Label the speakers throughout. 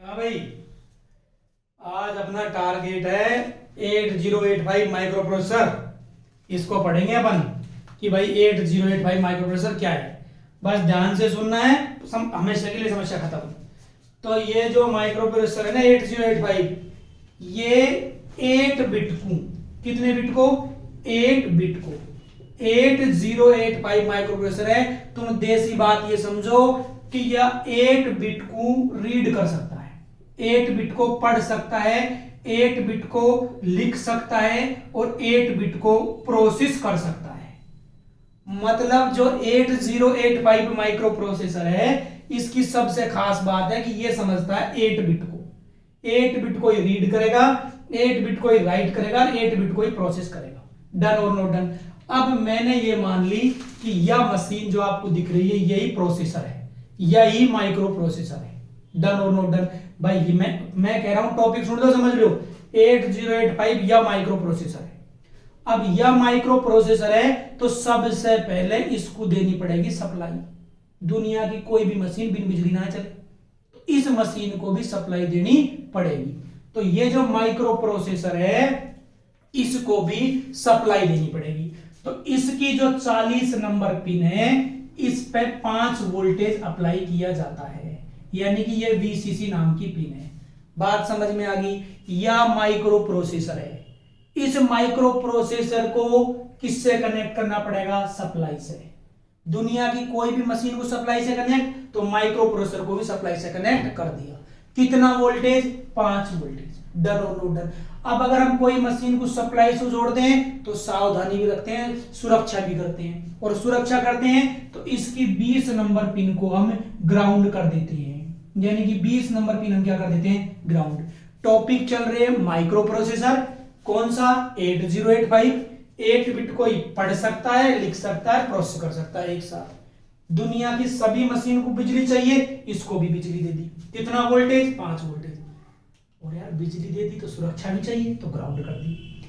Speaker 1: हाँ भाई, आज अपना टारगेट है 8085 माइक्रो प्रोसेसर। इसको पढ़ेंगे अपन कि भाई 8085 माइक्रो प्रोसेसर क्या है। बस ध्यान से सुनना है, हमेशा के लिए समस्या खत्म। तो ये जो माइक्रो प्रोसेसर है ना 8085, ये 8 बिट को, कितने बिट को, 8 बिट को 8085 माइक्रो प्रोसेसर है। तुम देसी बात ये समझो कि यह 8 बिट को रीड कर सकता है, 8 बिट को पढ़ सकता है, 8 बिट को लिख सकता है और 8 बिट को प्रोसेस कर सकता है। मतलब जो 8085 माइक्रो प्रोसेसर है, इसकी सबसे खास बात है कि यह समझता है 8 बिट को, 8 बिट को ही रीड करेगा, 8 बिट को ही राइट करेगा, 8 बिट को ही प्रोसेस करेगा। डन और नॉट डन। अब मैंने ये मान ली कि यह मशीन जो आपको दिख रही है यही प्रोसेसर है, यही माइक्रो प्रोसेसर है। डन और नॉट डन। भाई मैं कह रहा हूं टॉपिक सुन लो, समझ लो। 8085 यह माइक्रो प्रोसेसर है। अब यह माइक्रो प्रोसेसर है तो सबसे पहले इसको देनी पड़ेगी सप्लाई। दुनिया की कोई भी मशीन बिन बिजली ना चले, तो इस मशीन को भी सप्लाई देनी पड़ेगी। तो ये जो माइक्रो प्रोसेसर है इसको भी सप्लाई देनी पड़ेगी। तो इसकी जो 40 नंबर पिन है, इस पे 5 वोल्टेज अप्लाई किया जाता है, यानी कि ये VCC नाम की पिन है। बात समझ में आ गई। यह माइक्रो प्रोसेसर है। इस माइक्रो प्रोसेसर को किससे कनेक्ट करना पड़ेगा? सप्लाई से। दुनिया की कोई भी मशीन को सप्लाई से कनेक्ट, तो माइक्रो प्रोसेसर को भी सप्लाई से कनेक्ट कर दिया। कितना वोल्टेज? 5 वोल्टेज। डन और नो डन। अब अगर हम कोई मशीन को सप्लाई से जोड़ते हैं तो सावधानी भी रखते हैं, सुरक्षा भी करते हैं। और सुरक्षा करते हैं तो इसकी 20 नंबर पिन को हम ग्राउंड कर देते हैं, यानी कि 20 नंबर पिन हम क्या कर देते हैं? ग्राउंड। टॉपिक चल रहे हैं माइक्रो प्रोसेसर। कौन सा? 8085। 8 बिट को ही पढ़ सकता है, लिख सकता है, प्रोसेस कर सकता है एक साथ। दुनिया की सभी मशीन को बिजली चाहिए, इसको भी बिजली दे दी। कितना वोल्टेज? 5 वोल्टेज। और यार बिजली दे दी तो सुरक्षा भी चाहिए, तो ग्राउंड कर दी।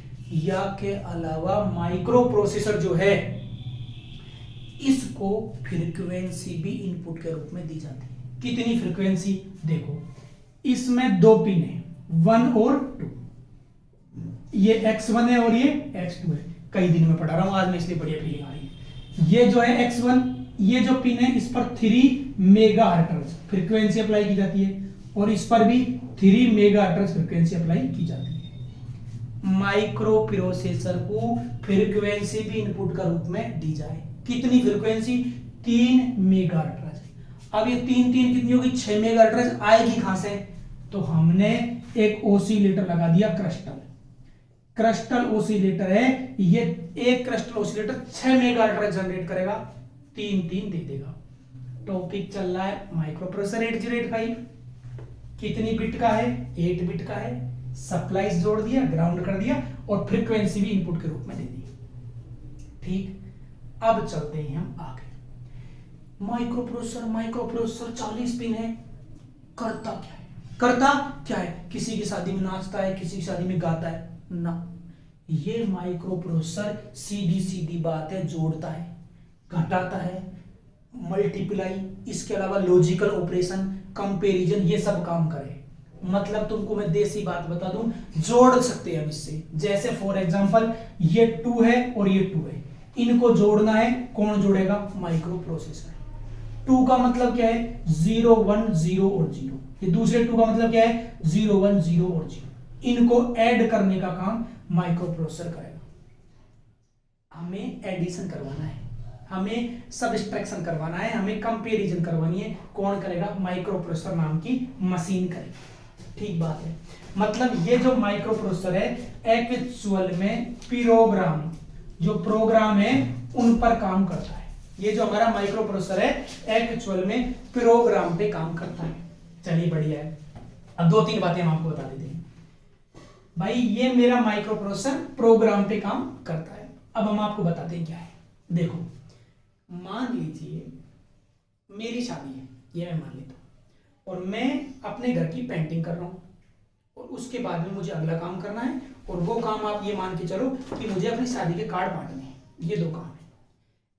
Speaker 1: या के अलावा माइक्रो प्रोसेसर जो है इसको फ्रीक्वेंसी भी इनपुट के रूप में दी जाती है। कितनी फ्रीक्वेंसी? देखो, इसमें 2 पिन है, 1 और 2। ये X1 है और ये X2 है। कई दिन में पढ़ा रहा हूं, आज में इसलिए बढ़िया फीलिंग आ रही है। ये जो है X1, ये जो पिन है इस पर 3 मेगाहर्ट्ज फ्रीक्वेंसी अप्लाई की जाती है, और इस पर भी 3 मेगाहर्ट्ज फ्रीक्वेंसी अप्लाई की जाती है। माइक्रो प्रोसेसर को फ्रीक्वेंसी भी इनपुट का रूप में दी जाए। कितनी फ्रीक्वेंसी? 3 मेगाहर्ट्ज। अब ये 3 कितनी होगी? 6 मेगाहर्ट्ज आएगी कहां से? तो हमने एक ओसिलेटर लगा दिया, क्रिस्टल ओसिलेटर है ये। एक क्रिस्टल ओसिलेटर 6 मेगाहर्ट्ज जनरेट करेगा, 3 दे देगा। टॉपिक चल रहा है माइक्रो प्रोसेसर 8085। कितनी बिट का है? 8 बिट का है। सप्लाई जोड़ दिया, ग्राउंड कर दिया, और फ्रीक्वेंसी भी इनपुट के रूप में दे दी। ठीक, अब चलते हैं हम आगे। माइक्रो प्रोसेसर 40 पिन है। करता क्या है? किसी की शादी में नाचता है, किसी की शादी में गाता है ना। ये माइक्रो प्रोसेसर सीधी बात है, जोड़ता है, घटाता है, मल्टीप्लाई, इसके अलावा लॉजिकल ऑपरेशन, कंपैरिजन, ये सब काम करे। मतलब तुमको मैं देसी बात बता दूं, जोड़ सकते हैं हम इससे। जैसे फॉर एग्जांपल ये 2 है और ये 2 है, इनको जोड़ना है। कौन जोड़ेगा? Micro processor. 2 का मतलब क्या है? 0 1 0 और 0। ये दूसरे 2 का मतलब क्या है? 0 1 0 और 0। इनको ऐड करने का काम माइक्रो प्रोसेसर करेगा। हमें एडिशन करवाना है, हमें सब्ट्रैक्शन करवाना है, हमें कंपैरिजन करवानी है। कौन करेगा? माइक्रो प्रोसेसर नाम की मशीन करेगी। ठीक बात है। मतलब ये जो माइक्रो प्रोसेसर है एक्चुअल में प्रोग्राम है उन पर काम करता है। ये जो हमारा माइक्रो प्रोसेसर है एक्चुअल में प्रोग्राम पे काम करता है। चलिए बढ़िया है। अब 2-3 बातें हम आपको बता देते हैं। भाई ये मेरा माइक्रो प्रोसेसर प्रोग्राम पे काम करता है। अब हम आपको बताते हैं क्या है। देखो, मान लीजिए मेरी शादी है, ये मैं मान लेता हूं, और मैं अपने घर की पेंटिंग कर रहा हूं, और उसके बाद में मुझे अगला काम करना है, और वो काम आप ये मान के चलो कि मुझे अपनी शादी के कार्ड बांटने हैं। ये 2 काम है।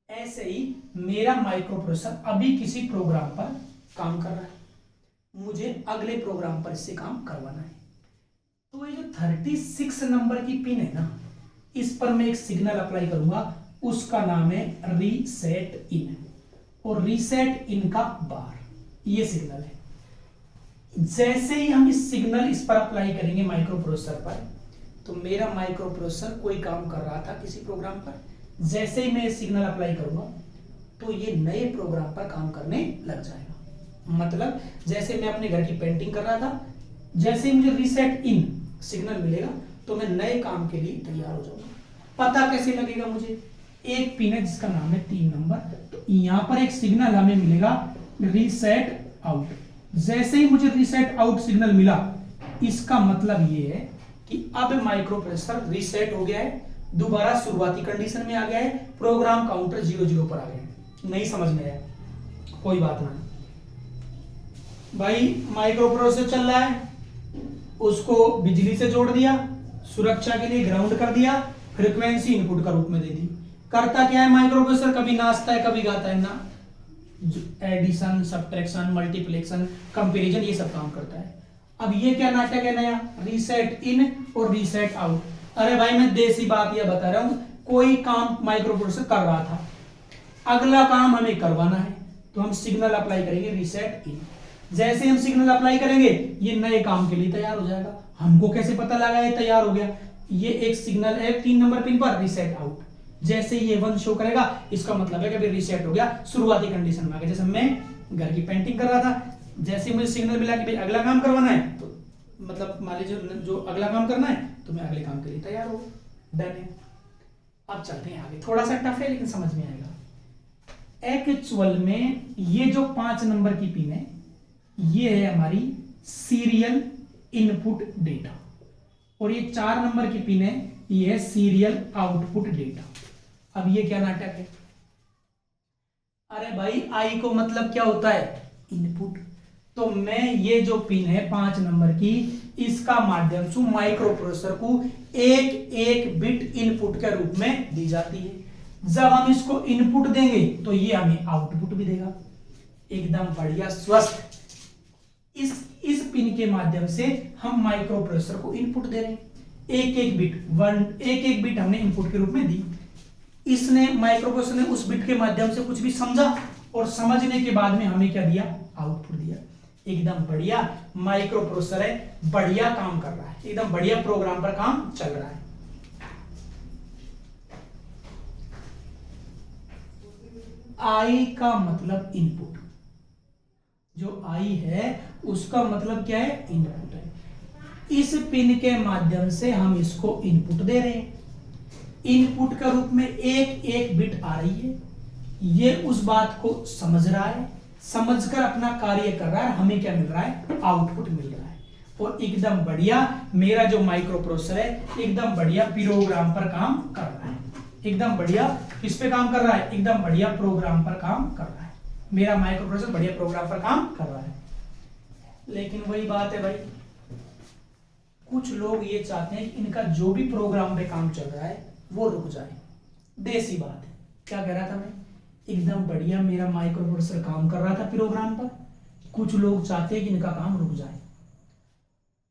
Speaker 1: ऐसे ही मेरा माइक्रो प्रोसेसर अभी किसी प्रोग्राम पर काम कर रहा है। मुझे अगले प्रोग्राम पर इससे काम करवाना है। तो ये जो 36 नंबर की पिन है ना, इस पर मैं एक सिग्नल अप्लाई करूंगा, उसका नाम है रीसेट इन, और रीसेट इन का बार, ये सिग्नल है। जैसे ही हम इस सिग्नल इस पर अप्लाई करेंगे माइक्रो प्रोसेसर पर, तो मेरा माइक्रो प्रोसेसर कोई काम कर रहा था किसी प्रोग्राम पर, जैसे ही मैं सिग्नल अप्लाई करूंगा तो ये नए प्रोग्राम पर काम करने लग जाएगा। मतलब जैसे मैं अपने घर की पेंटिंग कर रहा था, जैसे ही मुझे रीसेट इन सिग्नल मिलेगा तो मैं नए काम के लिए तैयार हो जाऊंगा। पता कैसे लगेगा मुझे? एक पिन है जिसका नाम है 3 नंबर, तो यहां पर एक सिग्नल हमें मिलेगा रीसेट आउट। जैसे ही मुझे रीसेट आउट सिग्नल मिला, इसका मतलब ये है कि अब माइक्रो प्रोसेसर रीसेट हो गया है, दोबारा शुरुआती कंडीशन में आ गया है, प्रोग्राम काउंटर 0 पर आ गया है। नहीं समझ में आया? कोई बात नहीं भाई, माइक्रो प्रोसेसर चल रहा है, उसको बिजली से जोड़ दिया, सुरक्षा के लिए ग्राउंड कर दिया, फ्रीक्वेंसी इनपुट का रूप में दे दी। करता क्या है माइक्रो प्रोसेसर? कभी नाचता है कभी गाता है ना, एडिशन, सब्ट्रैक्शन, मल्टीप्लिकेशन, कंपैरिजन, ये सब काम करता है। अब ये क्या नाटक है नया? रीसेट इन और रीसेट आउट। अरे भाई मैं देसी बात ये बता रहा हूं, कोई काम माइक्रो प्रोसेसर कर रहा था, अगला काम हमें करवाना है, तो हम सिग्नल अप्लाई करेंगे रीसेट इन। जैसे हम सिग्नल अप्लाई करेंगे ये नए काम के लिए तैयार हो जाएगा। हमको कैसे पता लगा ये तैयार हो गया? ये एक सिग्नल है 3 नंबर पिन पर, रीसेट आउट। जैसे ये 1 शो करेगा, इसका मतलब है कि अभी रीसेट हो गया, शुरुआती कंडीशन में आ गया। जैसे मैं घर की पेंटिंग कर रहा था, जैसे मुझे सिग्नल मिला कि भाई अगला काम करवाना है, तो मतलब मान लीजिए जो अगला काम करना है, तो मैं अगले काम के लिए तैयार हो, डन है। अब चलते हैं आगे, थोड़ा सा टफ है लेकिन समझ में आएगा। एक्चुअल में ये जो 5 नंबर की पिन है, ये है हमारी सीरियल इनपुट डेटा, और ये 4 नंबर की पिन है, ये है सीरियल आउटपुट डेटा। अब ये क्या नाटक है? अरे भाई आई को मतलब क्या होता है? इनपुट। तो मैं ये जो पिन है 5 नंबर की, इसका माध्यम से माइक्रो प्रोसेसर को एक एक बिट इनपुट के रूप में दी जाती है। जब हम इसको इनपुट देंगे तो ये हमें आउटपुट भी देगा, एकदम बढ़िया स्वस्थ। इस पिन के माध्यम से हम माइक्रो प्रोसेसर को इनपुट दे रहे हैं, एक एक बिट हमने इनपुट के रूप में दी। इसने माइक्रो प्रोसेसर ने उस बिट के माध्यम से कुछ भी समझा, और समझने के बाद में हमें क्या दिया? आउटपुट दिया। एकदम बढ़िया माइक्रो प्रोसेसर है, बढ़िया काम कर रहा है, एकदम बढ़िया प्रोग्राम पर काम चल रहा है। आई का मतलब इनपुट, जो आई है उसका मतलब क्या है? इनपुट है। इस पिन के माध्यम से हम इसको इनपुट दे रहे हैं, इनपुट के रूप में एक एक बिट आ रही है, ये उस बात को समझ रहा है, समझकर अपना कार्य कर रहा है, हमें क्या मिल रहा है? आउटपुट मिल रहा है। और एकदम बढ़िया मेरा जो माइक्रो प्रोसेसर है एकदम बढ़िया प्रोग्राम पर काम कर रहा है, एकदम बढ़िया किस पे काम कर रहा है? एकदम बढ़िया प्रोग्राम पर काम कर रहा है। मेरा माइक्रो प्रोसेसर बढ़िया प्रोग्राम पर काम कर रहा है। लेकिन वही बात है भाई, कुछ लोग ये चाहते हैं कि इनका जो भी प्रोग्राम पे काम चल रहा है वो रुक जाए। देसी बात है, क्या कह रहा था मैं? एकदम बढ़िया मेरा माइक्रो प्रोसेसर काम कर रहा था प्रोग्राम पर, कुछ लोग चाहते हैं कि इनका काम रुक जाए।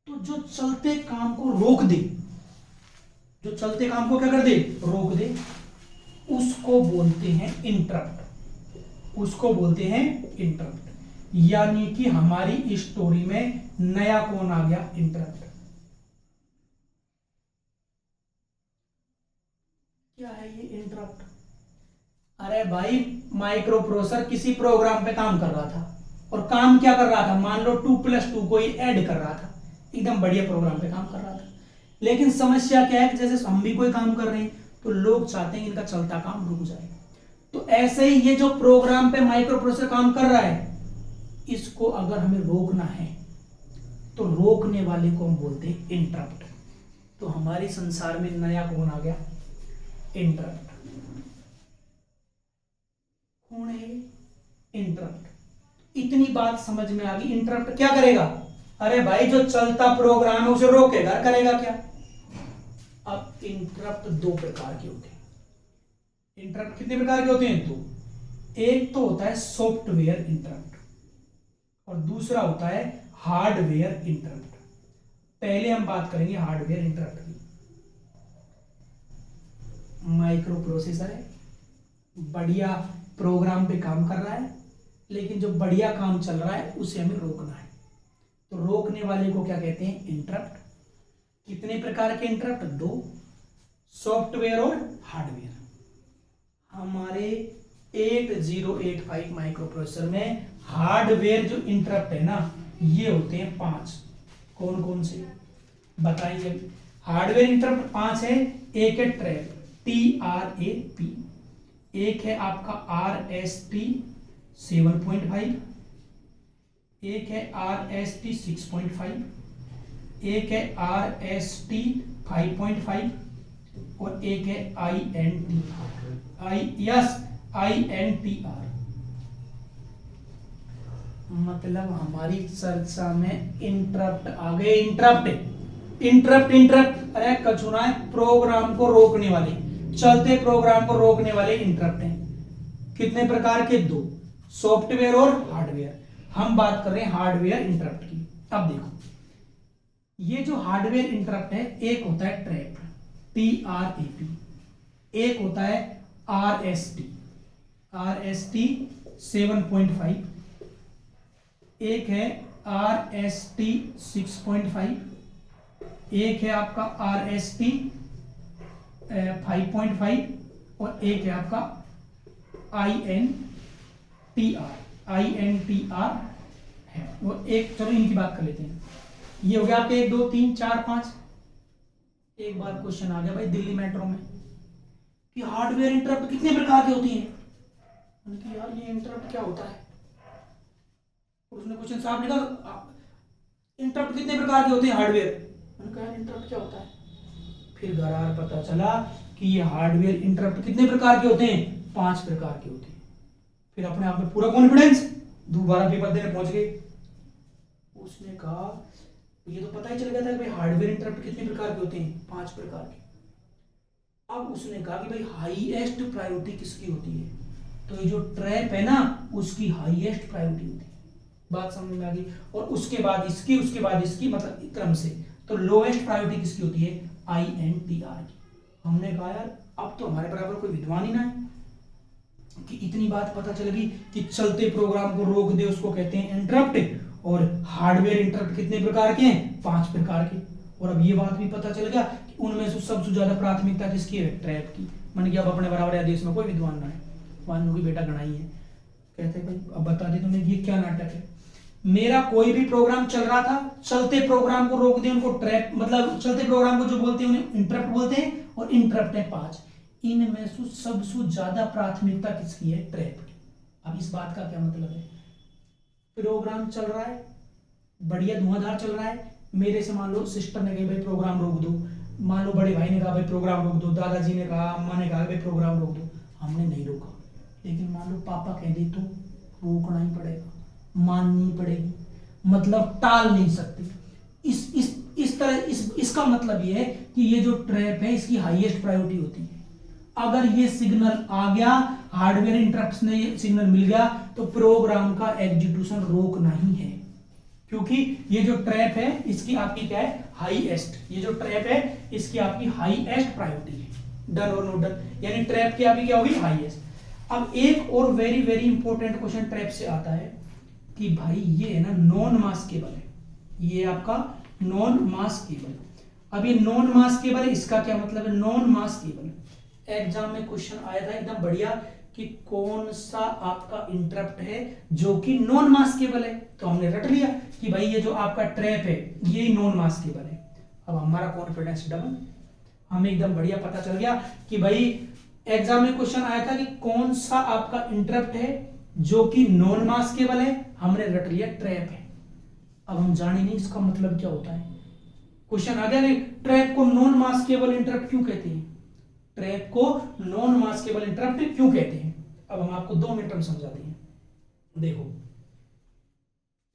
Speaker 1: तो जो चलते काम को रोक दे, जो चलते काम को क्या कर दे? रोक दे, उसको बोलते हैं इंटरप्ट, उसको बोलते हैं इंटरप्ट। यानी कि हमारी स्टोरी में नया कौन आ गया? इंटरप्ट। क्या है ये इंटरप्ट? अरे भाई माइक्रो प्रोसेसर किसी प्रोग्राम पे काम कर रहा था, और काम क्या कर रहा था? मान लो 2+2 कोई ऐड कर रहा था, एकदम बढ़िया प्रोग्राम पे काम कर रहा था। लेकिन समस्या क्या है कि जैसे हम भी कोई काम कर रहे हैं तो लोग चाहते हैं इनका चलता काम रुक जाए। तो ऐसे ही ये जो प्रोग्राम पे माइक्रो प्रोसेसर काम कर रहा है, इसको अगर हमें रोकना है तो रोकने वाले को हम बोलते हैं इंटरप्ट। तो हमारे संसार में नया कौन आ गया? इंटरप्ट। कौन है? इंटरप्ट। इतनी बात समझ में आ गई। इंटरप्ट क्या करेगा? अरे भाई जो चलता प्रोग्राम है उसे रोकेगा, करेगा क्या? अब इंटरप्ट 2 प्रकार के होते हैं। इंटरप्ट कितने प्रकार के होते हैं? 2। एक तो होता है सॉफ्टवेयर इंटरप्ट, और दूसरा होता है हार्डवेयर इंटरप्ट। पहले हम बात करेंगे हार्डवेयर इंटरप्ट की। माइक्रो प्रोसेसर है, बढ़िया प्रोग्राम पे काम कर रहा है, लेकिन जो बढ़िया काम चल रहा है उसे हमें रोकना है। तो रोकने वाले को क्या कहते हैं? इंटरप्ट। कितने प्रकार के इंटरप्ट? दो, सॉफ्टवेयर और हार्डवेयर। हमारे 8085 माइक्रो प्रोसेसर में हार्डवेयर जो इंटरप्ट है ना, ये होते हैं 5। कौन कौन से बताइए? हार्डवेयर इंटरप्ट 5 है। एक है ट्रैप, TRAP, एक है आपका RST 7.5, एक है RST 6.5, एक है RST 5.5 और एक है INTR। मतलब हमारी चर्चा में इंटरप्ट आ गए। इंटरप्ट अरे कछुना है, प्रोग्राम को रोकने वाले, चलते प्रोग्राम को रोकने वाले इंटरप्ट हैं। कितने प्रकार के? दो, सॉफ्टवेयर और हार्डवेयर। हम बात कर रहे हैं हार्डवेयर इंटरप्ट की। अब देखो, ये जो हार्डवेयर इंटरप्ट है, एक होता है ट्रैप, TRAP, एक होता है RST 7.5, एक है RST 6.5, एक है आपका RST 5.5 और एक है आपका INTR है वो एक। चलो इनकी बात कर लेते हैं। ये हो गया आपके 1 2 3 4 5। एक बार क्वेश्चन आ गया भाई दिल्ली मेट्रो में कि हार्डवेयर इंटरप्ट कितने प्रकार की होती हैं। मैंने कहा यार ये इंटरप्ट क्या होता है? उसने क्वेश्चन साफ लिखा, इंटरप्ट कितने प्रकार के होते हैं हार्डवेयर। मैंने कहा यार इंटरप्ट क्या होता है? फिर घर पता चला कि ये हार्डवेयर इंटरप्ट कितने प्रकार के होते हैं? 5 प्रकार के होते हैं। फिर अपने आप में पूरा कॉन्फिडेंस, दोबारा पेपर देने पहुंच गए। उसने कहा ये तो पता ही चल गया था कि भाई हार्डवेयर इंटरप्ट कितने प्रकार के होते हैं? 5 प्रकार के। अब उसने कहा कि भाई हाईएस्ट प्रायोरिटी किसकी होती है? तो ये जो ट्रैप है ना, उसकी हाईएस्ट प्रायोरिटी होती है। बात समझ में आ गई? और उसके बाद इसकी, उसके बाद इसकी, मतलब क्रम से। तो लोएस्ट प्रायोरिटी किसकी होती है? INTR की। हमने कहा यार अब तो हमारे बराबर कोई विद्वान ही ना है कि इतनी बात पता चल गई कि चलते प्रोग्राम को रोक दे उसको कहते हैं इंटरप्ट। और हार्डवेयर इंटरप्ट कितने प्रकार के हैं? 5 प्रकार के। और अब ये बात भी पता चल गया कि उनमें से सबसे ज्यादा प्राथमिकता किसकी है? ट्रैप की। मन किया अब अपने बराबर है देश में कोई विद्वान ना है, वानों की बेटा गणाई है। कहते भाई अब बता दे तुम्हें ये क्या नाटक है। मेरा कोई भी प्रोग्राम चल रहा था, चलते प्रोग्राम को रोक दे उनको ट्रैप, मतलब चलते प्रोग्राम को जो बोलते हैं उन्हें इंटरप्ट बोलते हैं। और इंटरप्ट है 5। इनमें से सबसे ज्यादा प्राथमिकता किसकी है? ट्रैप की। अब इस बात का क्या मतलब है? प्रोग्राम चल रहा है, बढ़िया धुआंधार चल रहा है, मेरे से मान लो सिस्टर ने कहा भाई प्रोग्राम रोक दो, मान लो बड़े भाई ने कहा भाई प्रोग्राम रोक दो, दादाजी ने कहा, अम्मा ने कहा भाई प्रोग्राम रोक दो। हमने नहीं रोका, लेकिन मान लो पापा कह दे तो रोकना ही पड़ेगा, माननी पड़ेगी, मतलब टाल नहीं सकते। इस तरह इसका मतलब ये है कि ये जो ट्रैप है इसकी हाईएस्ट प्रायोरिटी होती है। अगर ये सिग्नल आ गया, हार्डवेयर इंटरप्ट ने ये सिग्नल मिल गया, तो प्रोग्राम का एग्जीक्यूशन रोकना ही है, क्योंकि ये जो ट्रैप है इसकी आपकी क्या है? हाईएस्ट। ये जो ट्रैप है इसकी आपकी हाईएस्ट प्रायोरिटी है। डन और नो डन, यानी ट्रैप की आपकी क्या होगी? हाईएस्ट। अब एक और very very important question trap से आता है कि भाई ये है ना नॉन मास्केबल है, ये आपका नॉन मास्केबल। अब ये नॉन मास्केबल है, इसका क्या मतलब है? नॉन मास्केबल एग्जाम में क्वेश्चन आया था एकदम बढ़िया कि कौन सा आपका इंटरप्ट है जो कि नॉन मास्केबल है। तो हमने रट लिया कि भाई ये जो आपका ट्रैप है ये नॉन मास्केबल है। अब हमारा कॉन्फिडेंस डबल, हमें एकदम बढ़िया पता चल गया कि भाई एग्जाम में क्वेश्चन आया था कि कौन सा आपका इंटरप्ट है जो कि नॉन मास्केबल है। हमने रट लिया ट्रैप है। अब हम जाने नहीं इसका मतलब क्या होता है। क्वेश्चन आ गया ट्रैप को नॉन मास्केबल इंटरप्ट क्यों कहते हैं? ट्रैप को नॉन मास्केबल इंटरप्ट क्यों कहते हैं? अब हम आपको 2 मिनट में समझाते हैं। देखो,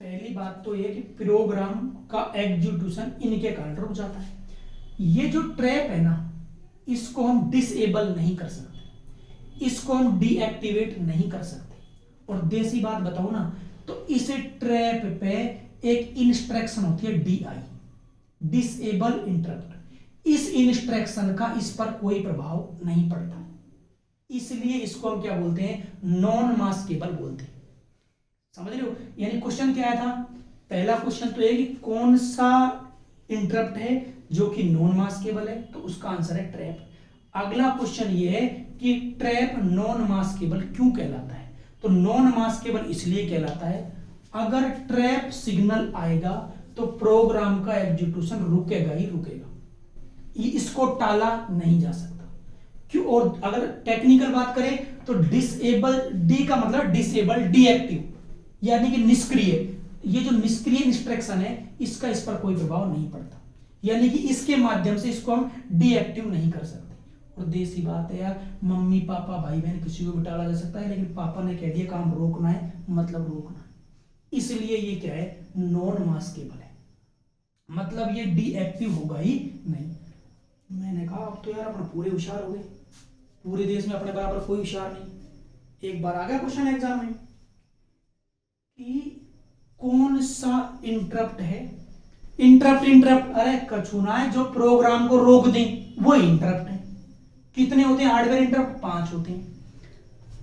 Speaker 1: पहली बात तो यह कि प्रोग्राम का एग्जीक्यूशन इनके कारण रुक जाता है। ये जो ट्रैप है ना, इसको हम डिसेबल नहीं कर सकते, इसको हम डीएक्टिवेट नहीं कर सकते। और देसी बात बताऊं ना, तो इस ट्रैप पे एक इंस्ट्रक्शन होती है DI, डिसेबल इंटरप्ट। इस इंस्ट्रक्शन का इस पर कोई प्रभाव नहीं पड़ता, इसलिए इसको हम क्या बोलते हैं, नॉन मास्केबल बोलते हैं। समझ रहे हो? यानी क्वेश्चन क्या आया था, पहला क्वेश्चन तो ये कि कौन सा इंटरप्ट है जो कि नॉन मास्केबल है, तो उसका आंसर है ट्रैप। अगला क्वेश्चन ये है कि ट्रैप नॉन मास्केबल क्यों कहलाता है, तो नॉन मास्केबल इसलिए कहलाता है अगर ट्रैप सिग्नल आएगा तो प्रोग्राम का एग्जीक्यूशन रुकेगा ही रुकेगा, इसको टाला नहीं जा सकता। क्यों? और अगर टेक्निकल बात करें तो डिसेबल, डी का मतलब डिसेबल, डीएक्टिव यानी कि निष्क्रिय। ये जो निष्क्रिय इंस्ट्रक्शन है इसका इस पर कोई प्रभाव नहीं पड़ता, यानी कि इसके माध्यम से इसको हम डीएक्टिव नहीं कर सकते। और देसी बात है यार, मम्मी पापा भाई बहन किसी को भी टाला जा सकता है, लेकिन पापा ने कह दिया काम रोकना है मतलब रोकना है, इसलिए ये क्या है, नॉन मास्केबल है, मतलब ये डीएक्टिव होगा ही नहीं। मैंने कहा अब तो यार अपना पूरे होशियार हो गए, पूरे देश में अपने बराबर कोई होशियार नहीं। एक बार आ गया क्वेश्चन एग्जाम में कि कौन सा इंटरप्ट है, इंटरप्ट अरे कछुना है जो प्रोग्राम को रोक दें, वो इंटरप्ट है। कितने होते हैं हार्डवेयर इंटरप्ट? 5 होते हैं।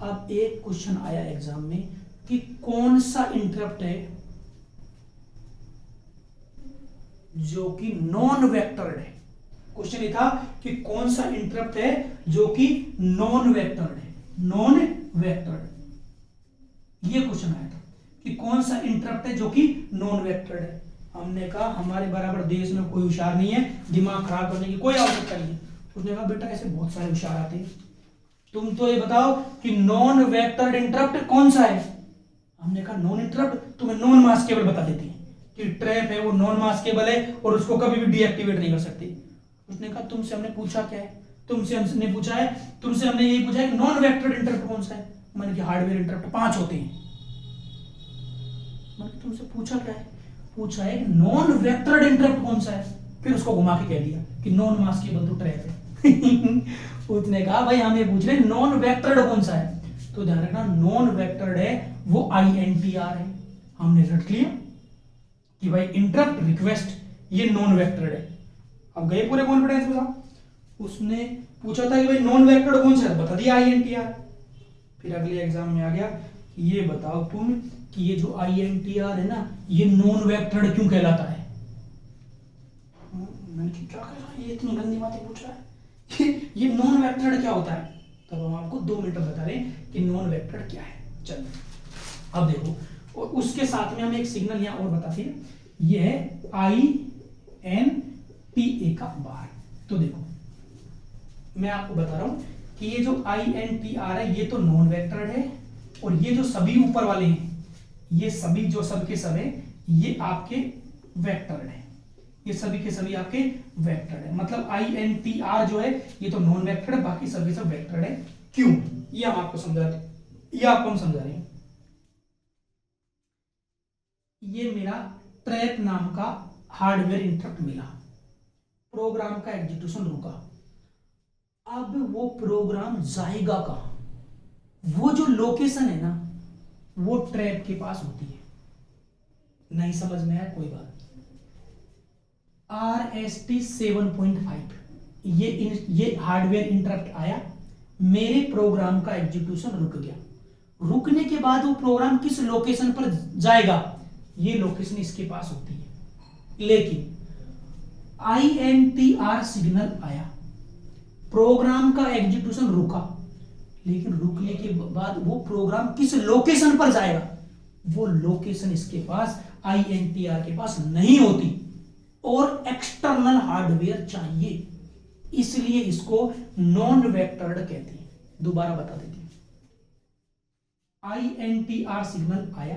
Speaker 1: अब एक क्वेश्चन आया एग्जाम में कि कौन सा इंटरप्ट है जो कि नॉन वेक्टर्ड है। क्वेश्चन ये था कि कौन सा इंटरप्ट है जो कि नॉन वेक्टर्ड है, नॉन वेक्टर्ड। ये क्वेश्चन आया था कि कौन सा इंटरप्ट है जो कि नॉन वेक्टर्ड है। हमने कहा हमारे बराबर देश में कोई होशियार नहीं है, दिमाग खराब करने की कोई आवश्यकता नहीं है। उसने कहा बेटा ऐसे बहुत सारे होशियार आते हैं, तुम तो ये बताओ कि नॉन वेक्टर्ड इंटरप्ट कौन सा है। हमने कहा नॉन इंटरप्ट, तुम्हें नॉन मास्केबल बता देती है कि ट्रैप है वो नॉन मास्केबल है और उसको कभी भी डीएक्टिवेट नहीं कर सकती। उसने कहा तुमसे हमने पूछा क्या है, तुमसे हमने पूछा है, तुमसे हमने यही पूछा है कि नॉन वेक्टर्ड इंटरप्ट कौन सा है। मैंने कि हार्डवेयर इंटरप्ट 5 होते हैं। मैंने तुमसे पूछा क्या है, पूछा है कि नॉन वेक्टर्ड इंटरप्ट कौन सा है, फिर उसको घुमा के कह दिया कि नॉन मास्केबल तो ट्रैप है। उसने कहा भाई हम ये पूछ रहे नॉन वेक्टर्ड कौन सा है, तो ध्यान रखना नॉन वेक्टर्ड है वो INTR है। हमने रट लिया कि भाई इंटरप्ट रिक्वेस्ट ये नॉन वेक्टर्ड है। अब गए पूरे कॉन्फिडेंस के साथ। उसने पूछा था कि भाई नॉन वेक्टर्ड कौन सा है, बता दिया INTR। फिर अगले एग्जाम में आ गया कि ये बताओ तुम कि ये जो INTR है ना ये नॉन वेक्टर्ड क्यों कहलाता है। मैंने क्या कह रहा है, ये इतनी गंदी बातें पूछ रहा है, ये नॉन वेक्टर्ड क्या होता है। तब हम आपको 2 मिनट बता रहे हैं कि नॉन वेक्टर्ड क्या है। चलो अब देखो, और उसके साथ में हम एक सिग्नल यहां और बताते हैं, ये है INTA का बार। तो देखो मैं आपको बता रहा हूं कि ये जो INTR है ये तो नॉन वेक्टर्ड है, और ये जो सभी ऊपर वाले हैं ये सभी जो सबके सब है ये आपके वेक्टर्ड है, ये सभी के सभी आपके वेक्टर्ड है। मतलब INTR जो है ये तो नॉन वेक्टर्ड है, बाकी सभी सब वेक्टर्ड है। क्यों, ये हम आपको समझाते हैं, ये आपको हम समझा रहे हैं। ये मेरा ट्रैप नाम का हार्डवेयर इंटरप्ट मिला, प्रोग्राम का एग्जीक्यूशन रुका। अब वो प्रोग्राम जाएगा कहां, वो जो लोकेशन है ना वो ट्रैप के पास होती है। नहीं समझ में आया कोई बात, RST 7.5 ये हार्डवेयर इंटरप्ट आया, मेरे प्रोग्राम का एग्जीक्यूशन रुक गया। रुकने के बाद वो प्रोग्राम किस लोकेशन पर जाएगा, ये लोकेशन इसके पास होती है। लेकिन INTR सिग्नल आया, प्रोग्राम का एग्जीक्यूशन रुका, लेकिन रुकने के बाद वो प्रोग्राम किस लोकेशन पर जाएगा, वो लोकेशन इसके पास INTR के पास नहीं होती और एक्सटर्नल हार्डवेयर चाहिए, इसलिए इसको नॉन वेक्टर्ड कहते हैं। दोबारा बता देती हूं, INTR सिग्नल आया,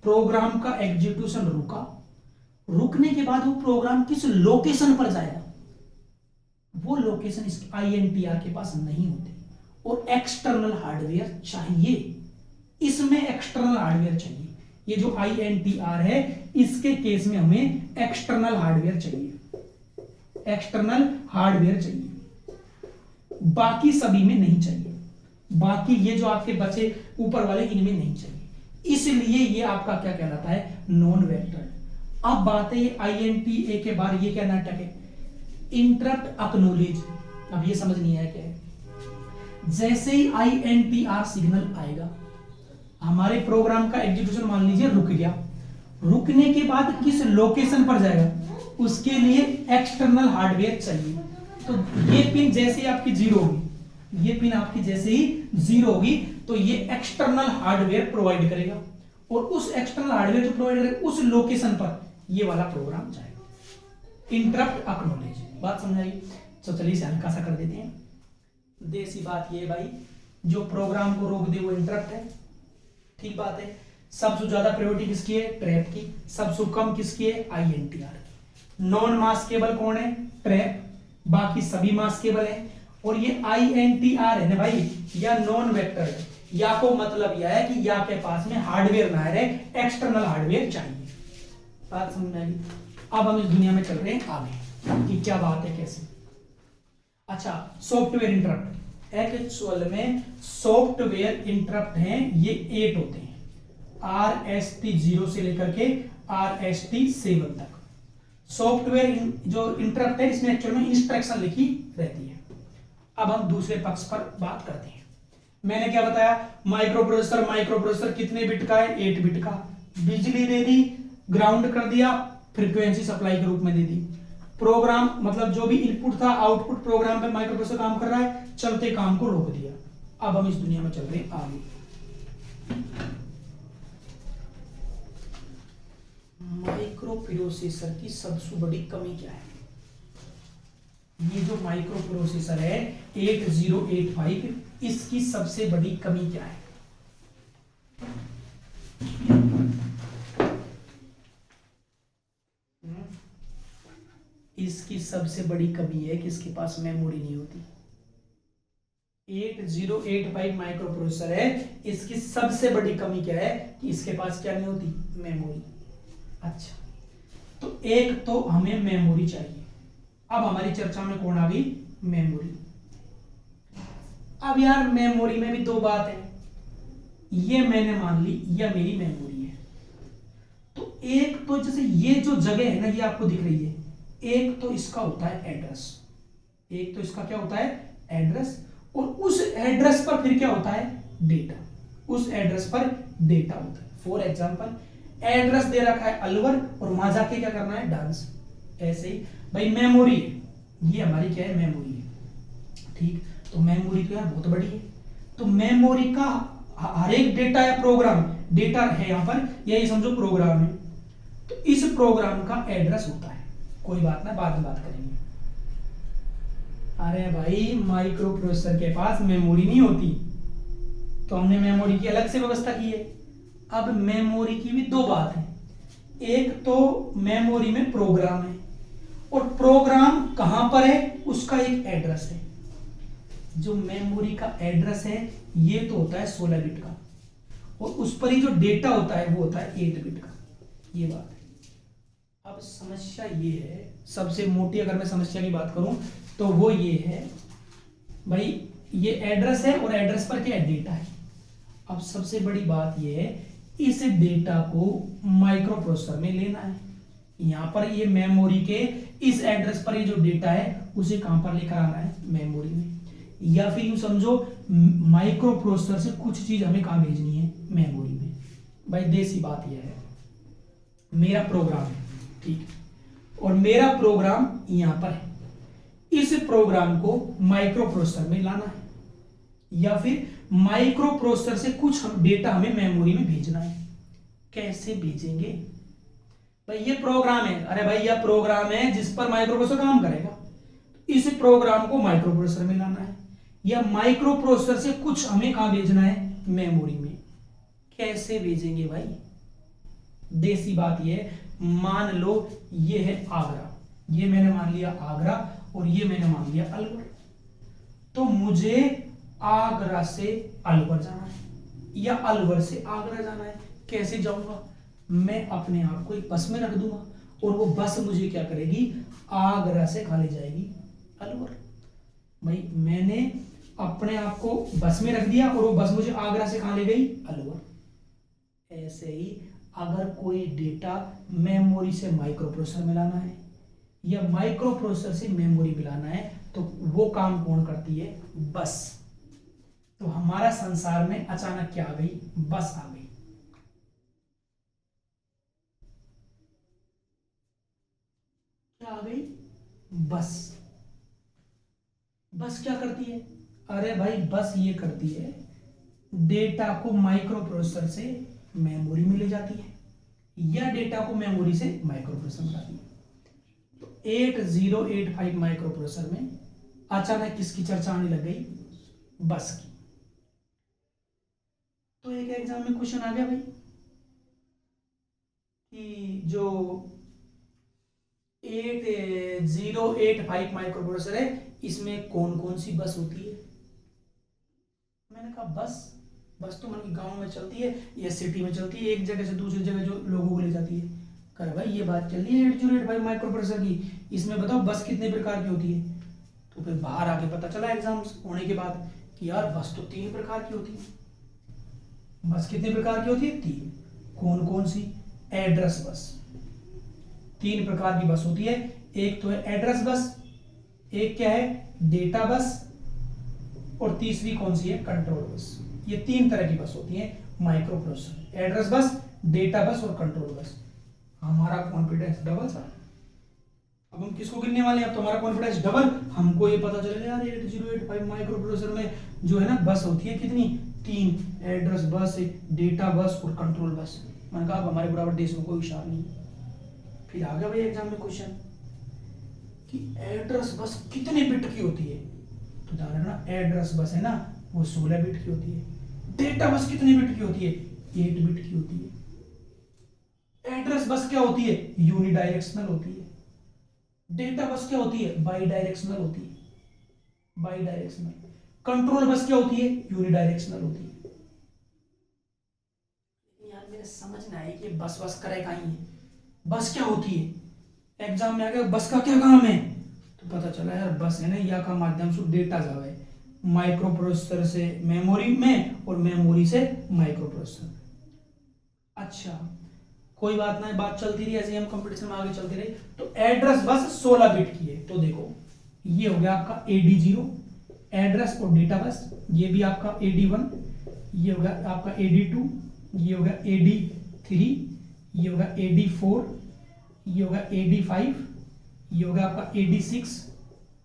Speaker 1: प्रोग्राम का एग्जीक्यूशन रुका, रुकने के बाद वो प्रोग्राम किस लोकेशन पर जाएगा, वो लोकेशन इस INTR के पास नहीं होती और एक्सटर्नल हार्डवेयर चाहिए। इसमें एक्सटर्नल हार्डवेयर चाहिए, ये जो INTR है इसके केस में हमें एक्सटर्नल हार्डवेयर चाहिए, एक्सटर्नल हार्डवेयर चाहिए, बाकी सभी में नहीं चाहिए। बाकी ये जो आपके बचे ऊपर वाले इनमें नहीं चाहिए, इसलिए ये आपका क्या कहलाता है, नॉन वेक्टर। अब बात है ये INTA के बाद ये क्या नाटक है, इंटरप्ट एक्नॉलेज। अब ये समझ नहीं आया क्या है। जैसे ही INTR सिग्नल आएगा, हमारे प्रोग्राम का एग्जीक्यूशन मान लीजिए रुक गया, रुकने के बाद किस लोकेशन पर जाएगा, उसके लिए एक्सटर्नल हार्डवेयर चाहिए। तो ये पिन जैसे ही आपकी जीरो होगी, ये पिन आपकी जैसे ही जीरो होगी, तो ये एक्सटर्नल हार्डवेयर प्रोवाइड करेगा, और उस एक्सटर्नल हार्डवेयर जो प्रोवाइड करेगा उस लोकेशन पर ये वाला प्रोग्राम जाएगा। इंटरप्ट एक्नॉलेज, बात समझ आई। तो चलिए इसे हल्का सा कर देते हैं। देसी बात ये भाई, जो प्रोग्राम को रोक दे वो इंटरप्ट है, ठीक बात है। सबसे ज्यादा प्रायोरिटी किसकी है, ट्रैप की। सबसे कम किसकी है, INTR की। नॉन मास्केबल कौन है, ट्रैप, बाकी सभी मास्केबल है। और ये INTR है ना भाई, या नॉन वेक्टर है, या को मतलब यह है कि या के पास में हार्डवेयर ना रहे, एक्सटर्नल हार्डवेयर चाहिए। बात समझ में आई। अब हम इस दुनिया में चल रहे हैं आगे कि क्या बात है, कैसे। अच्छा, सॉफ्टवेयर इंटरप्ट। एक्चुअल में सॉफ्टवेयर इंटरप्ट हैं ये 8 होते हैं, RST0 से लेकर के RST7 तक। सॉफ्टवेयर जो इंटरप्ट है इसमें एक्चुअल में इंस्ट्रक्शन लिखी रहती है। अब हम दूसरे पक्ष पर बात करते हैं। मैंने क्या बताया, माइक्रो प्रोसेसर कितने बिट का है, 8 बिट का। बिजली दे दी, ग्राउंड कर दिया, फ्रीक्वेंसी सप्लाई के रूप में दे दी। प्रोग्राम मतलब जो भी इनपुट था आउटपुट प्रोग्राम पे माइक्रो प्रोसेसर काम कर रहा है, चलते काम को रोक दिया। अब हम इस दुनिया में चल रहे हैं आगे। माइक्रो प्रोसेसर की सबसे बड़ी कमी क्या है, ये जो माइक्रो प्रोसेसर है 8085, इसकी सबसे बड़ी कमी क्या है। इसकी सबसे बड़ी कमी है कि इसके पास मेमोरी नहीं होती। 8085 माइक्रो प्रोसेसर है, इसकी सबसे बड़ी कमी क्या है कि इसके पास क्या नहीं होती, मेमोरी। अच्छा, तो एक तो हमें मेमोरी चाहिए। अब हमारी चर्चा में कौन आ गई, मेमोरी। अब यार मेमोरी में भी दो बात है, ये मैंने मान ली यह मेरी मेमोरी है। तो एक तो जैसे ये जो जगह है ना, ये आपको दिख रही है, एक तो इसका होता है एड्रेस, एक तो इसका क्या होता है, एड्रेस। और उस एड्रेस पर फिर क्या होता है, डेटा। उस एड्रेस पर डेटा होता है। फॉर एग्जांपल एड्रेस दे रखा है अलवर, और वहां जाके क्या करना है, डांस। ऐसे ही भाई मेमोरी, ये हमारी क्या है, मेमोरी है, ठीक। तो मेमोरी तो यार बहुत बड़ी है। तो मेमोरी का हर एक डेटा या प्रोग्राम, डेटा है यहां पर, यही समझो प्रोग्राम है, तो इस प्रोग्राम का एड्रेस होता है। कोई बात ना, बाद में बात करेंगे। अरे भाई माइक्रो प्रोसेसर के पास मेमोरी नहीं होती, तो हमने मेमोरी की अलग से व्यवस्था की है। अब मेमोरी की भी दो बात है, एक तो मेमोरी में प्रोग्राम है, और प्रोग्राम कहां पर है, उसका एक एड्रेस है। जो मेमोरी का एड्रेस है ये तो होता है 16 बिट का, और उस पर ही जो डेटा होता है वो होता है 8 बिट का। ये बात है। अब समस्या ये है, सबसे मोटी अगर मैं समस्या की बात करूं तो वो ये है भाई, ये एड्रेस है और एड्रेस पर क्या है, डेटा है। अब सबसे बड़ी बात ये है, इस डेटा को माइक्रो प्रोसेसर में लेना है। यहां पर ये मेमोरी के इस एड्रेस पर ये जो डेटा है उसे कहां पर लेकर आना है, मेमोरी में। या फिर यूं समझो माइक्रो प्रोसेसर से कुछ चीज हमें कहां भेजनी है, मेमोरी में। भाई देसी बात यह है, मेरा प्रोग्राम है, ठीक, और मेरा प्रोग्राम यहां पर है। इस प्रोग्राम को माइक्रो प्रोसेसर में लाना है, या फिर माइक्रो प्रोसेसर से कुछ डेटा हमें मेमोरी में भेजना है। कैसे भेजेंगे भाई, ये प्रोग्राम है, अरे भाई यह प्रोग्राम है जिस पर माइक्रो प्रोसेसर काम करेगा। इस प्रोग्राम को माइक्रो प्रोसेसर में लाना है, या माइक्रो प्रोसेसर से कुछ हमें कहां भेजना है, मेमोरी में। कैसे भेजेंगे भाई, देसी बात ये है, मान लो ये है आगरा, ये मैंने मान लिया आगरा, और ये मैंने मान लिया अलवर। तो मुझे आगरा से अलवर जाना है, या अलवर से आगरा जाना है। कैसे जाऊंगा, मैं अपने आप को एक बस में रख दूंगा, और वो बस मुझे क्या करेगी, आगरा से कहां ले जाएगी, अलवर। भाई मैंने अपने आप को बस में रख दिया, और वो बस मुझे आगरा से कहां ले गई, अलवर। ऐसे ही अगर कोई डेटा मेमोरी से माइक्रो प्रोसेसर में लाना है या माइक्रो प्रोसेसर से मेमोरी में लाना है तो वो काम कौन करती है? बस। तो हमारा संसार में अचानक क्या आ गई? बस आ गई। क्या आ गई? बस। बस क्या करती है? अरे भाई बस ये करती है, डेटा को माइक्रो प्रोसेसर से मेमोरी में ले जाती है या डेटा को मेमोरी से माइक्रो प्रोसेसर में लाती है। तो 8085 माइक्रो प्रोसेसर में अचानक किसकी चर्चा आने लग गई? बस की। तो एक एग्जाम में क्वेश्चन आ गया भाई कि जो 8085 माइक्रो प्रोसेसर है इसमें कौन कौन सी बस होती है? मैंने कहा बस तो मतलब गांव में चलती है या सिटी में चलती है, एक जगह से दूसरी जगह जो लोगों को ले जाती है। कह भाई ये बात चल रही है 8085 माइक्रो प्रोसेसर की, इसमें बताओ बस कितने प्रकार की होती है? तो फिर बाहर आके पता चला एग्जाम होने के बाद कि यार बस तो 3 प्रकार की होती है। बस कितने प्रकार की होती है? 3। कौन कौन सी? Address bus. 3 प्रकार की बस होती है। एक तो है एड्रेस बस, एक क्या है? डेटा बस, और तीसरी कौन सी है? Control bus. ये 3 तरह की बस होती है micro processor. Address bus, data bus और कंट्रोल बस। हमारा कॉन्फिडेंस डबल सा। अब हम किसको गिनने वाले हैं? अब तो हमारा कॉन्फिडेंस डबल। हमको ये पता चलेगा यार 8085 माइक्रो प्रोसेसर में जो है ना बस होती है कितनी? 3। एड्रेस बस, डेटा बस और कंट्रोल बस। मैंने कहा अब हमारे बराबर देश में कोई होशियार नहीं। फिर आ गया भाई एग्जाम में क्वेश्चन कि एड्रेस बस कितने बिट की होती है? तो ध्यान रखना, एड्रेस बस है ना वो 16 बिट की होती है। डेटा बस कितने बिट की होती है? 8 बिट की होती है। एड्रेस बस क्या होती है? यूनिडायरेक्शनल होती है। डेटा बस क्या होती है? बाई डायरेक्शनल होती है। By directional. कंट्रोल बस क्या होती है? यूनिडायरेक्शनल होती है। यार मेरे समझ में आए कि बस करेगा ही है। बस क्या होती है? एग्जाम में आ गया बस का क्या काम है? तो पता चला यार बस है ना या का माध्यम से डेटा जावे माइक्रो प्रोसेसर से मेमोरी में और मेमोरी से माइक्रो प्रोसेसर। अच्छा कोई बात नहीं, बात चलती रही ऐसे हम कंपटीशन में आगे चलती रही। तो एड्रेस बस 16 बिट की है। तो देखो ये हो गया आपका AD0 एड्रेस और डेटा बस, ये भी आपका AD1, ये हो गया आपका AD2, ये हो गया AD3, ये हो गया AD4, ये हो गया AD5, ये हो गया आपका AD6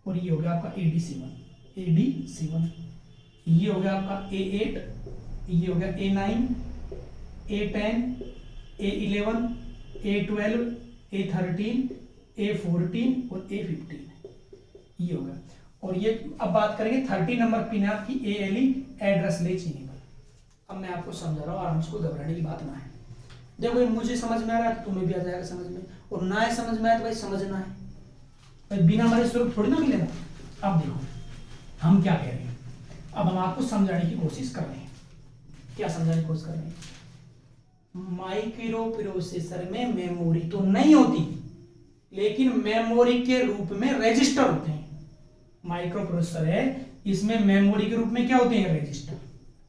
Speaker 1: और ये हो गया आपका AD7। ये हो गया आपका A8, ये हो गया A9, A10, A11, A12, A13, A14 और A15। ये हो गया। और ये अब बात करेंगे 30 नंबर पिन है आपकी ALE एड्रेस लेच इनेबल। अब मैं आपको समझा रहा हूँ, आराम से, कोई घबराने की बात ना है। देखो मुझे समझ में आ रहा है तो तुम्हें भी आ जाएगा समझ में, और ना है समझ में आए तो भाई समझना है भाई, बिना हमारे स्वरूप थोड़ी ना मिलेगा। अब देखो हम क्या कह रहे हैं, अब हम आपको समझाने की कोशिश कर रहे हैं। क्या समझाने की कोशिश कर रहे हैं? माइक्रो प्रोसेसर में मेमोरी तो नहीं होती, लेकिन मेमोरी के रूप में रजिस्टर होते हैं। माइक्रो प्रोसेसर है, इसमें मेमोरी के रूप में क्या होते हैं? रजिस्टर।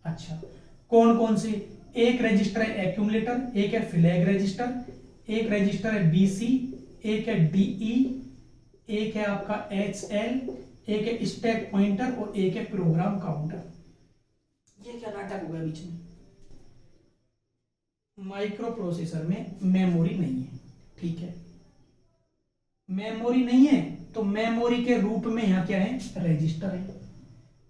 Speaker 1: अच्छा कौन कौन से? एक रजिस्टर है एक्यूमुलेटर, एक है फ्लैग रजिस्टर, एक रजिस्टर है BC, एक है DE, एक है आपका HL, एक है स्टैक पॉइंटर और एक है प्रोग्राम काउंटर। ये क्या नाटक हो गया बीच में? माइक्रो प्रोसेसर में मेमोरी नहीं है, ठीक है, मेमोरी नहीं है तो मेमोरी के रूप में यहां क्या है? रजिस्टर है।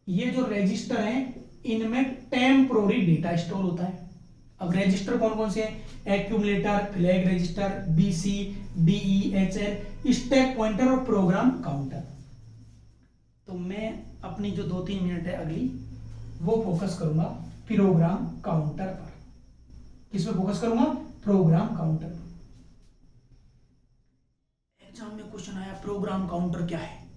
Speaker 1: ये जो रजिस्टर है इनमें टेम्पोररी डेटा स्टोर होता है। अब रजिस्टर कौन कौन से हैं? Accumulator, flag register, BC, DE, HL, stack pointer और प्रोग्राम काउंटर। तो मैं अपनी जो 2-3 मिनट है अगली वो फोकस करूंगा प्रोग्राम काउंटर पर। किस पे फोकस करूंगा? Program counter. एग्जाम में क्वेश्चन आया प्रोग्राम काउंटर क्या है?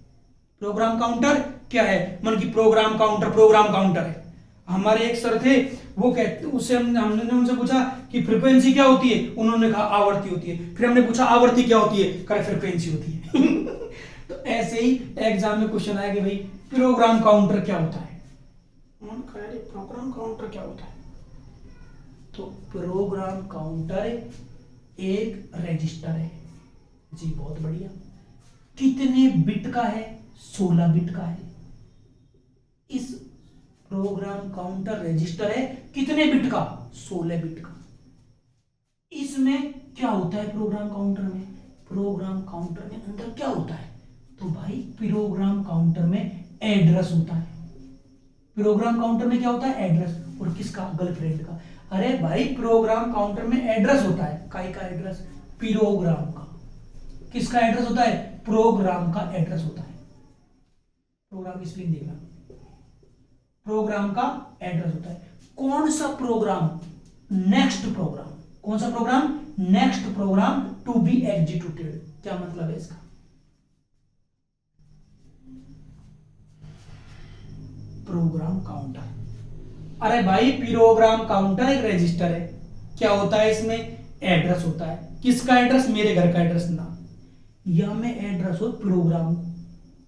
Speaker 1: प्रोग्राम काउंटर क्या है? मन की प्रोग्राम काउंटर है। हमारे एक सर थे वो कहते, उससे हमने उनसे पूछा कि फ्रीक्वेंसी क्या होती है? उन्होंने कहा आवर्ती होती है। फिर हमने पूछा आवर्ती क्या होती है? कहा फ्रीक्वेंसी होती है। तो ऐसे ही एग्जाम में क्वेश्चन आया कि भाई प्रोग्राम काउंटर क्या होता है? प्रोग्राम काउंटर क्या होता है? तो प्रोग्राम काउंटर एक रजिस्टर है जी, बहुत बढ़िया। कितने बिट का है? 16 बिट का है। इस प्रोग्राम काउंटर रजिस्टर है कितने बिट का? 16 बिट का। इसमें क्या होता है प्रोग्राम काउंटर में? प्रोग्राम काउंटर में अंदर क्या होता है? तो भाई प्रोग्राम काउंटर में एड्रेस होता है। प्रोग्राम काउंटर में क्या होता है? एड्रेस। और किसका? गर्लफ्रेंड का। अरे भाई प्रोग्राम काउंटर में एड्रेस होता है, काई का एड्रेस? प्रोग्राम का। किसका एड्रेस होता है? प्रोग्राम का एड्रेस होता है। प्रोग्राम की स्पेलिंग देखना, प्रोग्राम का एड्रेस होता है। कौन सा प्रोग्राम? Next program. कौन सा program? Next program to be executed. क्या मतलब है इसका? Program counter. अरे भाई प्रोग्राम काउंटर एक रजिस्टर है, क्या होता है इसमें? एड्रेस होता है। किसका एड्रेस? मेरे घर का एड्रेस ना, या में एड्रेस हो प्रोग्राम।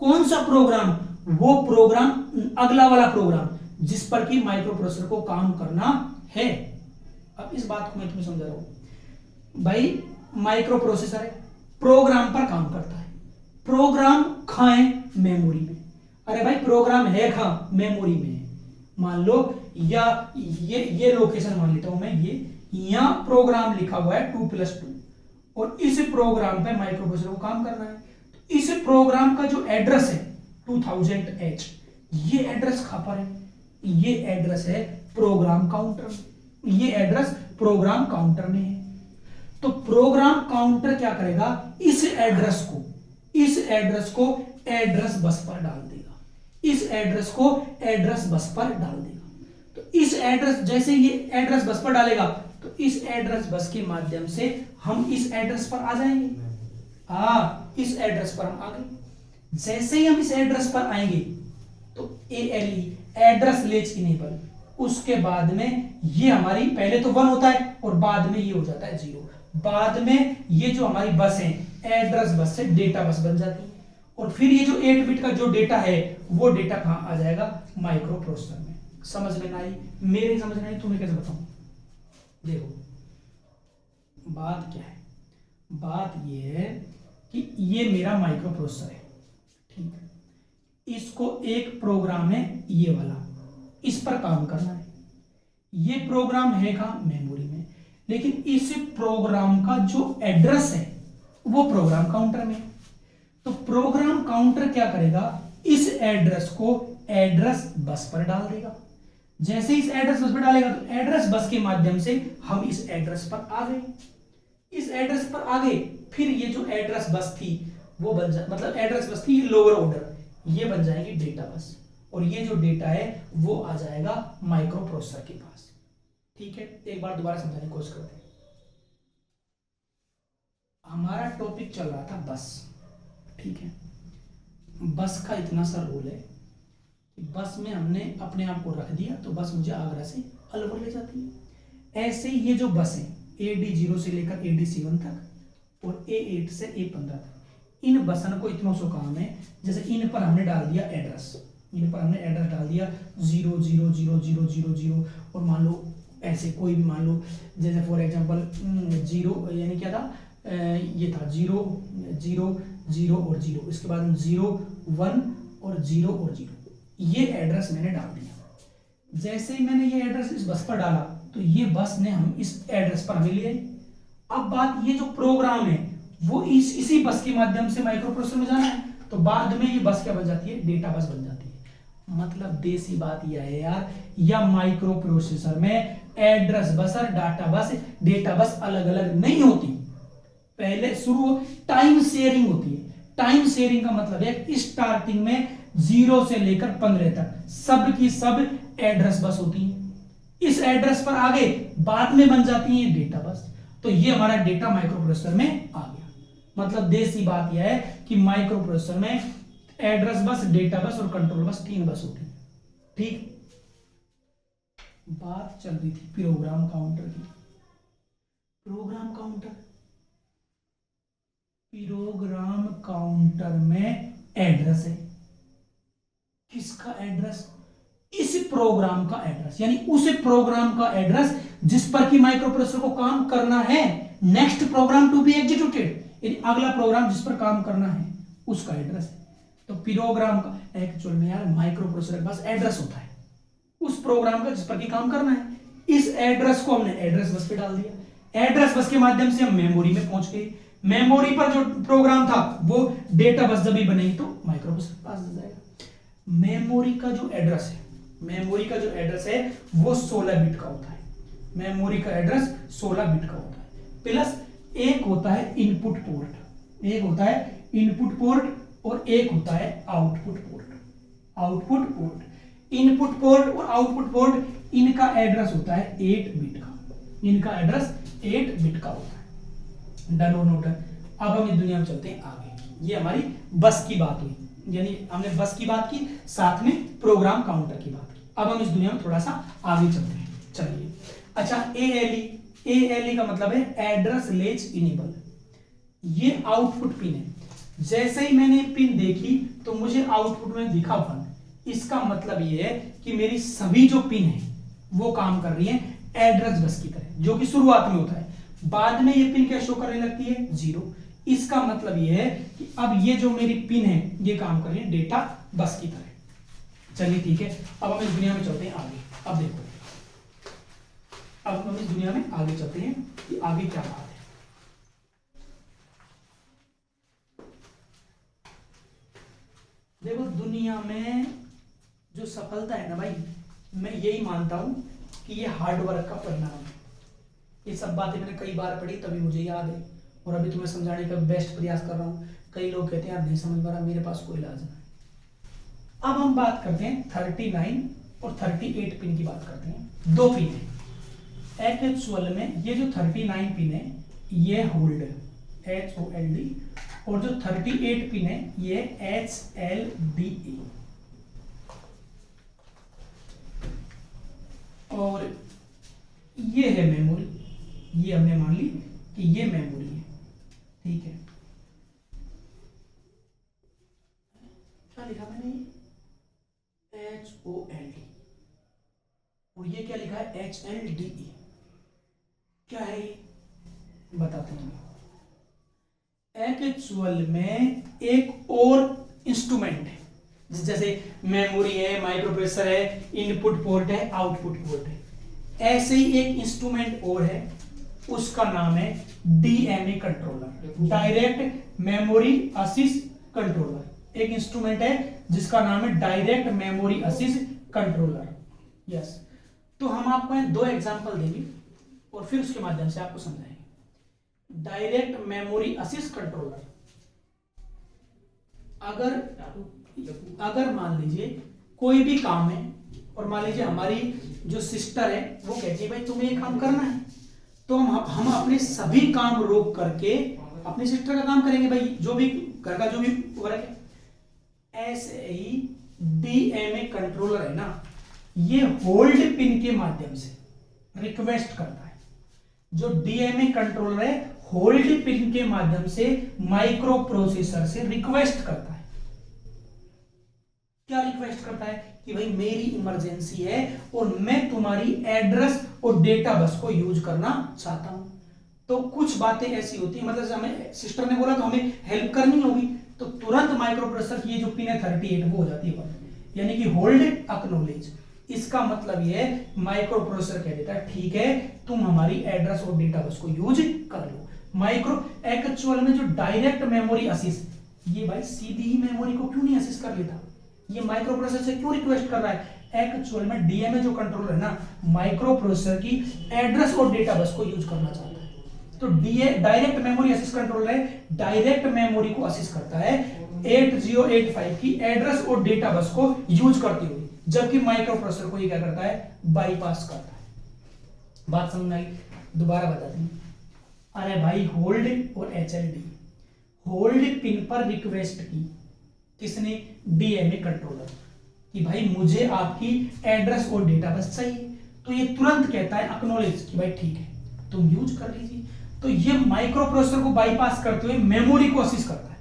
Speaker 1: कौन सा प्रोग्राम? वो प्रोग्राम, अगला वाला प्रोग्राम जिस पर कि माइक्रो प्रोसेसर को काम करना है। अब इस बात को मैं तुम्हें समझा रहा हूं भाई। माइक्रो प्रोसेसर है, प्रोग्राम पर काम करता है। प्रोग्राम कहां है? मेमोरी में। अरे भाई प्रोग्राम है कहां? मेमोरी में। मान लो या ये लोकेशन मान लेता हूं मैं, ये यहां प्रोग्राम लिखा हुआ है 2+2 और इस प्रोग्राम पे माइक्रो प्रोसेसर को काम करना है। तो इस प्रोग्राम का जो एड्रेस है 2000H, ये एड्रेस कहां पर है? ये एड्रेस है प्रोग्राम काउंटर में। ये एड्रेस प्रोग्राम काउंटर में है। तो प्रोग्राम काउंटर क्या करेगा? इस एड्रेस को एड्रेस बस पर डाल देगा। इस एड्रेस को एड्रेस बस पर डाल देगा। तो इस एड्रेस, जैसे ये एड्रेस बस पर डालेगा तो इस एड्रेस बस के माध्यम से हम इस एड्रेस पर आ जाएंगे। इस एड्रेस पर हम आ गए। जैसे ही हम इस एड्रेस पर आएंगे तो ALE, एड्रेस लेच इनेबल, उसके बाद में ये हमारी पहले तो 1 होता है और बाद में ये हो जाता है 0। बाद में ये जो हमारी बस है एड्रेस बस से डेटा बस बन जाती है और फिर ये जो 8 बिट का जो डेटा है वो डेटा कहां आ जाएगा? माइक्रो प्रोसेसर में। समझ में ना आई? मेरे समझ में आई, तुम्हें कैसे बताऊं? देखो बात क्या है, बात ये है कि ये मेरा माइक्रो प्रोसेसर है, ठीक है। इसको एक प्रोग्राम है ये वाला, इस पर काम करना है। ये प्रोग्राम है कहां? मेमोरी में। लेकिन इस प्रोग्राम का जो एड्रेस है वो प्रोग्राम काउंटर में। तो प्रोग्राम काउंटर क्या करेगा? इस एड्रेस को एड्रेस बस पर डाल देगा। जैसे इस एड्रेस बस पर डालेगा तो एड्रेस बस के माध्यम से हम इस एड्रेस पर आ गए। इस एड्रेस पर आ गए, फिर ये जो एड्रेस बस थी वो बन जा, मतलब एड्रेस बस थी लोअर ऑर्डर, ये बन जाएगी डेटा बस और ये जो डेटा है वो आ जाएगा माइक्रो प्रोसेसर के पास। ठीक है, एक बार दोबारा समझाने की कोशिश करते हैं। हमारा टॉपिक चल रहा था बस, ठीक है। बस का इतना सा रोल है कि बस में हमने अपने आप को रख दिया तो बस मुझे आगरा से अलवर ले जाती है। ऐसे ही ये जो बस है AD0 से लेकर AD7 तक और A8 से A15 तक, इन बसन को इतना सो काम है, जैसे इन पर हमने डाल दिया एड्रेस, इन पर हमने एड्रेस डाल दिया 0000000 और मान लो ऐसे कोई भी, मान लो जैसे फॉर एग्जांपल 0 यानी क्या था, ये था 0 0 0 और 0, इसके बाद हम 0 1 और 0 और 0, ये एड्रेस मैंने डाल दिया। जैसे ही मैंने ये एड्रेस इस बस पर डाला तो ये बस ने हम इस एड्रेस पर हमें ले आई। अब बात, ये जो प्रोग्राम है वो इसी बस के माध्यम से माइक्रो प्रोसेसर में जाना है, तो बाद में ये बस क्या बन जाती है? डेटा बस बन जाती है। मतलब देसी बात यह है यार, या माइक्रो प्रोसेसर में एड्रेस बस और डाटा बस, डेटा बस अलग अलग नहीं होती। पहले शुरू टाइम शेयरिंग होती है। टाइम शेयरिंग का मतलब है स्टार्टिंग में 0 से लेकर 15 तक सब की सब एड्रेस बस होती है। इस एड्रेस पर आगे बाद में बन जाती है डेटा बस। तो ये हमारा डेटा माइक्रो प्रोसेसर में आ गया। मतलब देसी बात यह है कि माइक्रो प्रोसेसर में एड्रेस बस, डेटा बस और कंट्रोल बस, 3 बस होती है। ठीक, बात चल रही थी प्रोग्राम काउंटर की। प्रोग्राम काउंटर में एड्रेस है। किसका एड्रेस? इस प्रोग्राम का एड्रेस, यानी उस प्रोग्राम का एड्रेस जिस पर कि माइक्रो प्रोसेसर को काम करना है, next program to be executed, यानी अगला प्रोग्राम जिस पर काम करना है उसका एड्रेस है। तो प्रोग्राम का एक्चुअल में यार माइक्रो प्रोसेसर के पास एड्रेस होता है उस प्रोग्राम का जिस पर कि काम करना है। इस एड्रेस को हमने एड्रेस बस पे डाल दिया, एड्रेस बस के माध्यम से हम मेमोरी में पहुंच गए, मेमोरी पर जो प्रोग्राम था वो डेटा बस जब भी बनेगी तो माइक्रो प्रोसेसर के पास जाएगा। मेमोरी का जो एड्रेस है, मेमोरी का जो एड्रेस है वो 16 बिट का होता है। मेमोरी का एड्रेस 16 बिट का होता है, प्लस एक होता है इनपुट पोर्ट, एक होता है इनपुट पोर्ट और एक होता है output port. Output port, input port और आउटपुट पोर्ट, इनका एड्रेस होता है 8 बिट का, इनका एड्रेस 8 बिट का होता है। डन और नोट। अब हम इस दुनिया में चलते हैं आगे। ये हमारी बस की बात हुई, यानी हमने बस की बात की, साथ में प्रोग्राम काउंटर की बात की। अब हम इस दुनिया में थोड़ा सा आगे चलते हैं। चलिए, अच्छा, ALE का मतलब है एड्रेस लेच इनेबल। ये आउटपुट पिन है। जैसे ही मैंने पिन देखी तो मुझे आउटपुट में दिखा 1। इसका मतलब ये है कि मेरी सभी जो पिन है वो काम कर रही है एड्रेस बस की तरह, जो कि शुरुआत में होता है। बाद में ये पिन क्या शो करने लगती है? 0। इसका मतलब ये है कि अब ये जो मेरी पिन है ये काम कर रही है डेटा बस की तरह। चलिए ठीक है, अब हम इस दुनिया में चलते हैं आगे। अब देखो, अब हम इस दुनिया में आगे चलते हैं कि आगे क्या बात है। देखो, दुनिया में जो सफलता है ना भाई, मैं यही मानता हूं कि ये हार्डवर्क का परिणाम है। ये सब बातें मैंने कई बार पढ़ी तभी मुझे याद है, और अभी तुम्हें समझाने का बेस्ट प्रयास कर रहा हूं। कई लोग कहते हैं यार नहीं समझ पा रहा, मेरे पास कोई इलाज नहीं। अब हम बात करते हैं 39 और 38 पिन की बात करते हैं। 2 पिन है एक्चुअल में। ये जो 39 पिन है ये होल्ड HOLD, और जो 38 पिन है ये HLDA। और ये है मेमोरी, ये हमने मान ली कि ये मेमोरी है, ठीक है। क्या लिखा मैंने? HOLD, और ये क्या लिखा है? HLDE। क्या है ये बताते हैं। एक्चुअल में एक और इंस्ट्रूमेंट है, जैसे मेमोरी है, माइक्रो प्रोसेसर है, इनपुट पोर्ट है, आउटपुट पोर्ट है, ऐसे ही एक इंस्ट्रूमेंट और है, उसका नाम है DMA controller, direct memory assist controller. एक इंस्ट्रूमेंट है जिसका नाम है direct memory assist controller. Yes, तो हम आपको 2 एग्जांपल देंगे और फिर उसके माध्यम से आपको समझाएंगे। डायरेक्ट मेमोरी असिस्ट कंट्रोलर, अगर मान लीजिए कोई भी काम है और मान लीजिए हमारी जो सिस्टर है वो कहती है भाई तुम्हें ये काम करना है, तो हम अपने सभी काम रोक करके अपनी सिस्टर का काम करेंगे, भाई जो भी घर का जो भी वर्क है। ऐसे ही DMA कंट्रोलर है ना, ये होल्ड पिन के माध्यम से रिक्वेस्ट करता है। जो DMA कंट्रोलर है होल्ड पिन के माध्यम से माइक्रो प्रोसेसर से रिक्वेस्ट करता है। क्या रिक्वेस्ट करता है? कि भाई मेरी इमरजेंसी है और मैं तुम्हारी एड्रेस और डेटा बस को यूज करना चाहता हूं। तो कुछ बातें ऐसी होती है, मतलब हमें सिस्टर ने बोला तो हमें हेल्प करनी होगी, तो तुरंत माइक्रो प्रोसेसर की ये जो पिन है 38 वो हो जाती है बंद, यानी कि होल्ड एक्नॉलेज। इसका मतलब ये है माइक्रो प्रोसेसर कह देता है ठीक है तुम हमारी एड्रेस और डेटा बस को यूज कर लो। माइक्रो एक्चुअल में जो डायरेक्ट मेमोरी असिस्ट, ये भाई सीधी ही मेमोरी को क्यों नहीं असिस्ट कर लेता? ये माइक्रो प्रोसेसर से क्यों रिक्वेस्ट कर रहा है? एक्चुअल में DMA जो कंट्रोलर है ना, माइक्रो प्रोसेसर की एड्रेस और डेटा बस को यूज करना चाहता है। तो डायरेक्ट मेमोरी असिस्ट कंट्रोलर है, डायरेक्ट मेमोरी को असिस्ट करता है 8085 की एड्रेस और डेटा बस को यूज करते हुए, जबकि माइक्रो प्रोसेसर को ये क्या करता है? बाईपास करता है। बात समझ आई? दोबारा बताते हैं। अरे भाई, होल्ड और HLD, होल्ड पिन पर रिक्वेस्ट की किसने? DMA कंट्रोलर, कि भाई मुझे आपकी एड्रेस और डेटा बस चाहिए, तो ये तुरंत कहता है एक्नॉलेज कि भाई ठीक है तुम यूज कर लीजिए। तो ये माइक्रो प्रोसेसर को बाईपास करते हुए मेमोरी को असिस्ट करता है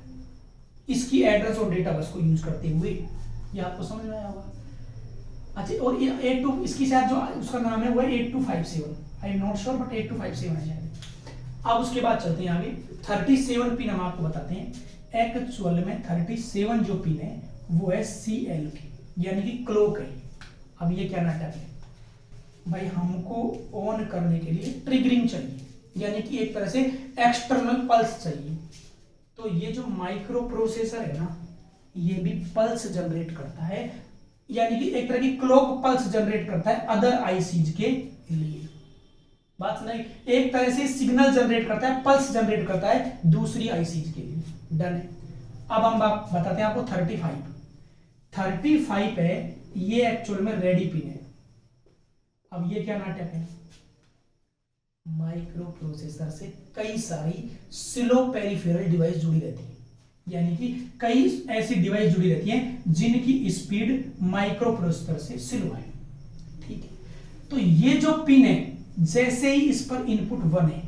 Speaker 1: इसकी एड्रेस और डेटा बस को यूज करते हुए। ये आपको समझ में आया होगा। अच्छा, और इसकी शायद जो उसका नाम है वो है 8257। I am not sure but 8257 है शायद। अब उसके बाद चलते हैं आगे। 37 पिन हम आपको बताते हैं। एक्चुअल में 37 जो पिन है वो है CL की, यानी कि क्लॉक है। अब ये क्या नाटक है भाई, हमको ऑन करने के लिए ट्रिगरिंग चाहिए, यानी कि एक तरह से एक्सटर्नल पल्स चाहिए। तो ये जो माइक्रो प्रोसेसर है ना, ये भी पल्स जनरेट करता है, यानी कि एक तरह की क्लॉक पल्स जनरेट करता है अदर आईसीज के लिए। बात सुनाई, एक तरह से सिग्नल जनरेट करता है, पल्स जनरेट करता है दूसरी आईसीज के लिए। डन है। अब हम बताते हैं आपको 35 है, ये एक्चुअल में रेडी पिन है। अब ये क्या नाटक है, माइक्रो प्रोसेसर से कई सारी स्लो पेरिफेरल डिवाइस जुड़ी रहती है, यानी कि कई ऐसी डिवाइस जुड़ी रहती हैं जिनकी स्पीड माइक्रो प्रोसेसर से स्लो है। ठीक है, तो ये जो पिन है जैसे ही इस पर इनपुट 1 है,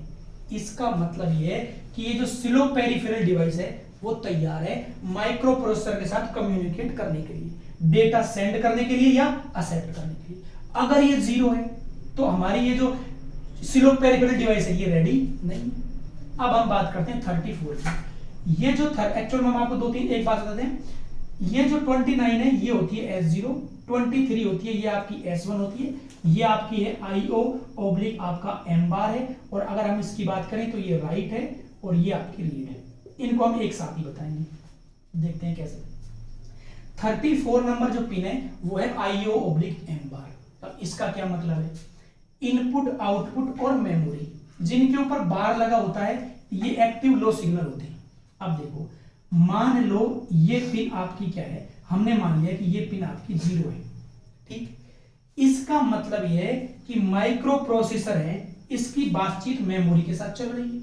Speaker 1: इसका मतलब ये है कि ये जो स्लो पेरिफेरल डिवाइस है वो तैयार है माइक्रो प्रोसेसर के साथ कम्युनिकेट करने के लिए, डेटा सेंड करने के लिए या एक्सेप्ट करने के लिए। अगर ये 0 है तो हमारी ये जो स्लो पेरिफेरल डिवाइस है ये रेडी नहीं। अब हम बात करते हैं 34 की। ये जो एक्चुअल में हम आपको एक बात बताते हैं, ये जो 29 है ये होती है S0, 23 होती है ये आपकी S1 होती है, ये आपकी है IO ऑब्लिक आपका M बार है, और अगर हम इसकी बात करें तो ये राइट है और ये आपकी रीड है। इनको हम एक साथ ही बताएंगे, देखते हैं कैसे। 34 नंबर जो पिन है वो है IO ऑब्लिक M बार। अब इसका क्या मतलब है, इनपुट आउटपुट और मेमोरी जिनके ऊपर बार लगा होता है ये एक्टिव लो सिग्नल होते हैं। अब देखो, मान लो ये पिन आपकी क्या है, हमने मान लिया कि ये पिन आपकी 0 है। ठीक, इसका मतलब ये है कि माइक्रो प्रोसेसर है, इसकी बातचीत मेमोरी के साथ चल रही है।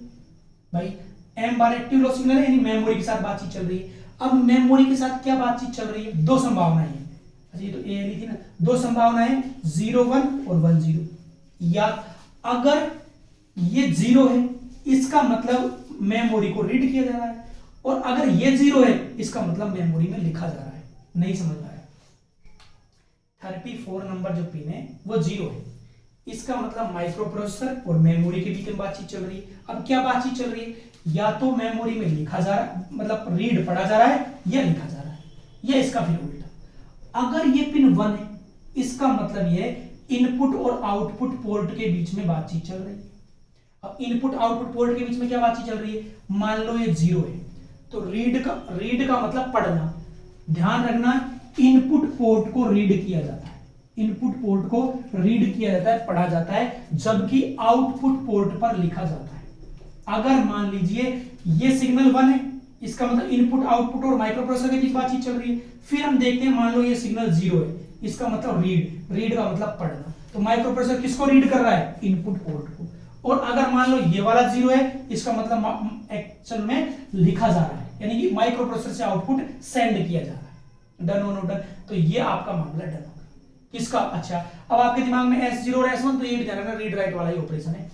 Speaker 1: भाई M बार एक्टिव लो सिग्नल है, यानी मेमोरी के साथ बातचीत चल रही है। अब मेमोरी के साथ क्या बातचीत चल रही है, दो संभावनाएं हैं। अच्छा ये तो ALE थी ना, दो संभावनाएं 0-1 और 1-0। या अगर ये 0 है इसका मतलब मेमोरी को रीड किया जा रहा है, और अगर ये 0 है इसका मतलब मेमोरी में लिखा जा रहा है। नहीं समझ में आया? 34 नंबर जो पिन है वो 0 है, इसका मतलब माइक्रो प्रोसेसर और मेमोरी के बीच में बातचीत चल रही है। अब क्या बातचीत चल रही है, या तो मेमोरी में लिखा जा रहा है, मतलब रीड पढ़ा जा रहा है, या लिखा जा रहा है, या इसका फिर उल्टा। अगर ये पिन 1 है इसका मतलब ये इनपुट और आउटपुट पोर्ट के बीच में बातचीत चल रही है। अब इनपुट आउटपुट पोर्ट के बीच में क्या बातचीत चल रही है, मान लो ये 0 है तो रीड का मतलब पढ़ना। ध्यान रखना, इनपुट पोर्ट को रीड किया जाता है, इनपुट पोर्ट को रीड किया जाता है, पढ़ा जाता है, जबकि आउटपुट पोर्ट पर लिखा जाता है। अगर मान लीजिए ये सिग्नल 1 है, इसका मतलब इनपुट आउटपुट और माइक्रो प्रोसेसर के बीच बातचीत चल रही है। फिर हम देखते हैं, मान लो ये सिग्नल 0 है, इसका मतलब रीड का मतलब पढ़ना। तो माइक्रो प्रोसेसर किसको रीड कर रहा है, इनपुट पोर्ट को। और अगर मान लो ये वाला 0 है, इसका मतलब एक्चुअल में लिखा जा रहा है, यानी कि माइक्रो प्रोसेसर से आउटपुट सेंड किया जा रहा है। डन हो नो डन, तो ये आपका मामला डन होगा किसका। अच्छा, अब आपके दिमाग में S0 और S1, तो ये भी ध्यान रखना रीड राइट वाला ही ऑपरेशन है।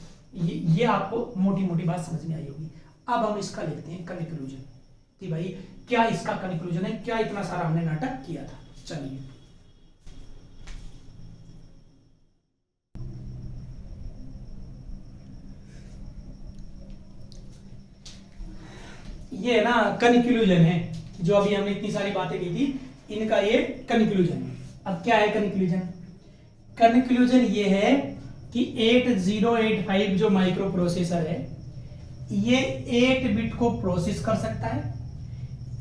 Speaker 1: ये आपको मोटी मोटी बात समझ में आई होगी। अब हम इसका लिखते हैं कंक्लूजन, कि भाई क्या इसका कंक्लूजन है, क्या इतना सारा हमने नाटक किया था। चलिए, ये ना कंक्लूजन है, जो अभी हमने इतनी सारी बातें की थी, इनका ये कंक्लूजन है। अब क्या है कंक्लूजन, कंक्लूजन ये है कि 8085 जो माइक्रो प्रोसेसर है ये 8 बिट को प्रोसेस कर सकता है,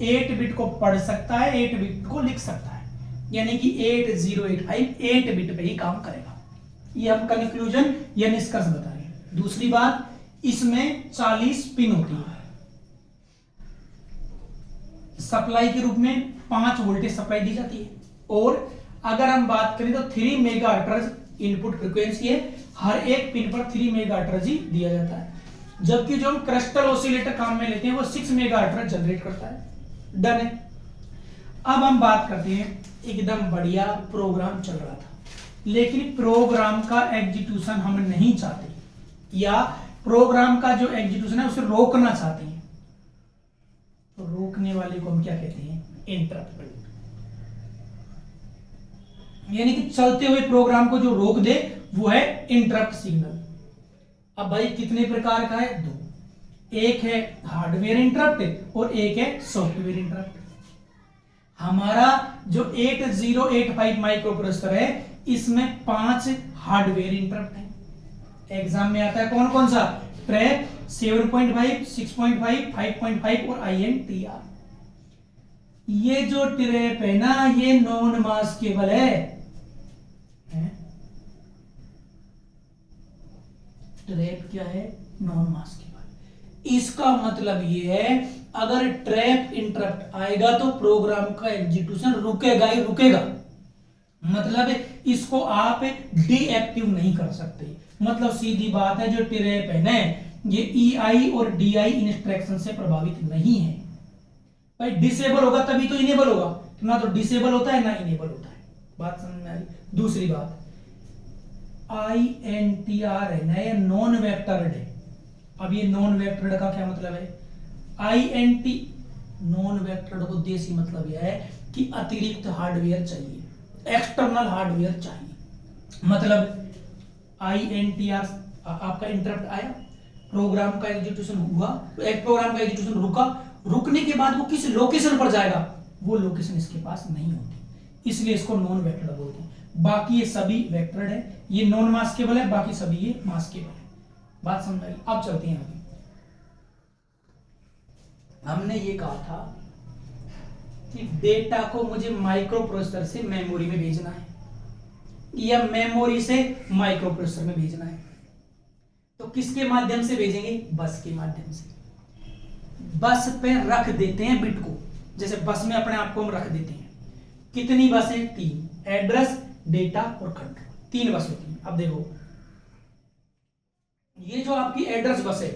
Speaker 1: 8 बिट को पढ़ सकता है, 8 बिट को लिख सकता है, यानी कि 8085 8 बिट पे ही काम करेगा। ये हम कंक्लूजन या निष्कर्ष बता रहे हैं। दूसरी बात, इसमें 40 पिन होती है, सप्लाई के रूप में 5 वोल्टेज सप्लाई दी जाती है, और अगर हम बात करें तो 3 मेगाहर्ट्ज इनपुट फ्रीक्वेंसी है, हर एक पिन पर 3 मेगाहर्ट्ज ही दिया जाता है, जबकि जो हम क्रिस्टल ऑसिलेटर काम में लेते हैं वो 6 मेगाहर्ट्ज जनरेट करता है। डन है। अब हम बात करते हैं, एकदम बढ़िया प्रोग्राम चल रहा था, लेकिन प्रोग्राम का एग्जीक्यूशन हम नहीं चाहते, या प्रोग्राम का जो एग्जीक्यूशन है उसे रोकना चाहते हैं। तो रोकने वाले को हम क्या कहते हैं, इंटरप्ट। यानी कि चलते हुए प्रोग्राम को जो रोक दे वो है इंटरप्ट सिग्नल। अब भाई कितने प्रकार का है? दो, एक है हार्डवेयर इंटरप्ट और एक है सॉफ्टवेयर इंटरप्ट। हमारा जो 8085 माइक्रो प्रोसेसर है इसमें 5 हार्डवेयर इंटरप्ट है। एग्जाम में आता है कौन कौन सा? ट्रैप, 7.5, 6.5, 5.5 और INTR। ये जो ट्रैप है ना ये नॉन मास्केबल है। ट्रैप क्या है? Non maskable. इसका मतलब ये है अगर ट्रैप इंटरप्ट आएगा तो प्रोग्राम का एग्जीक्यूशन रुकेगा ही रुकेगा। मतलब इसको आप डीएक्टिव नहीं कर सकते। मतलब सीधी बात है जो ट्रैप है ना ये EI और DI इंस्ट्रक्शन से प्रभावित नहीं है। भाई डिसेबल होगा तभी तो इनेबल होगा, तो ना तो डिसेबल होता है ना इनेबल होता है। बात समझ में आ रही? दूसरी बात INTR है ना ये नॉन वेक्टर्ड है। अब ये नॉन वेक्टर्ड का क्या मतलब है? INT नॉन वेक्टर्ड को देसी मतलब यह है कि अतिरिक्त हार्डवेयर चाहिए, एक्सटर्नल हार्डवेयर चाहिए। मतलब INTR आपका इंटरप्ट आया, प्रोग्राम का एग्जीक्यूशन हुआ, एक प्रोग्राम का एग्जीक्यूशन रुका, रुकने के बाद वो किस लोकेशन पर जाएगा वो लोकेशन इसके पास नहीं होती, इसलिए इसको नॉन वेक्टर्ड बोलते हैं। बाकी ये सभी वेक्टर्ड है, ये नॉन मास्केबल है, बाकी सभी ये मास्केबल है। बात समझ आई? अब चलते हैं आगे। हमने ये कहा था कि डेटा को मुझे माइक्रो प्रोसेसर से मेमोरी में भेजना है या मेमोरी से माइक्रो प्रोसेसर में भेजना है, तो किसके माध्यम से भेजेंगे? बस के माध्यम से। बस पे रख देते हैं बिट को, जैसे बस में अपने आप को हम रख देते हैं। कितनी बस है? 3, एड्रेस, डेटा और कंट्रोल, 3 बस होती है। अब देखो ये जो आपकी एड्रेस बस है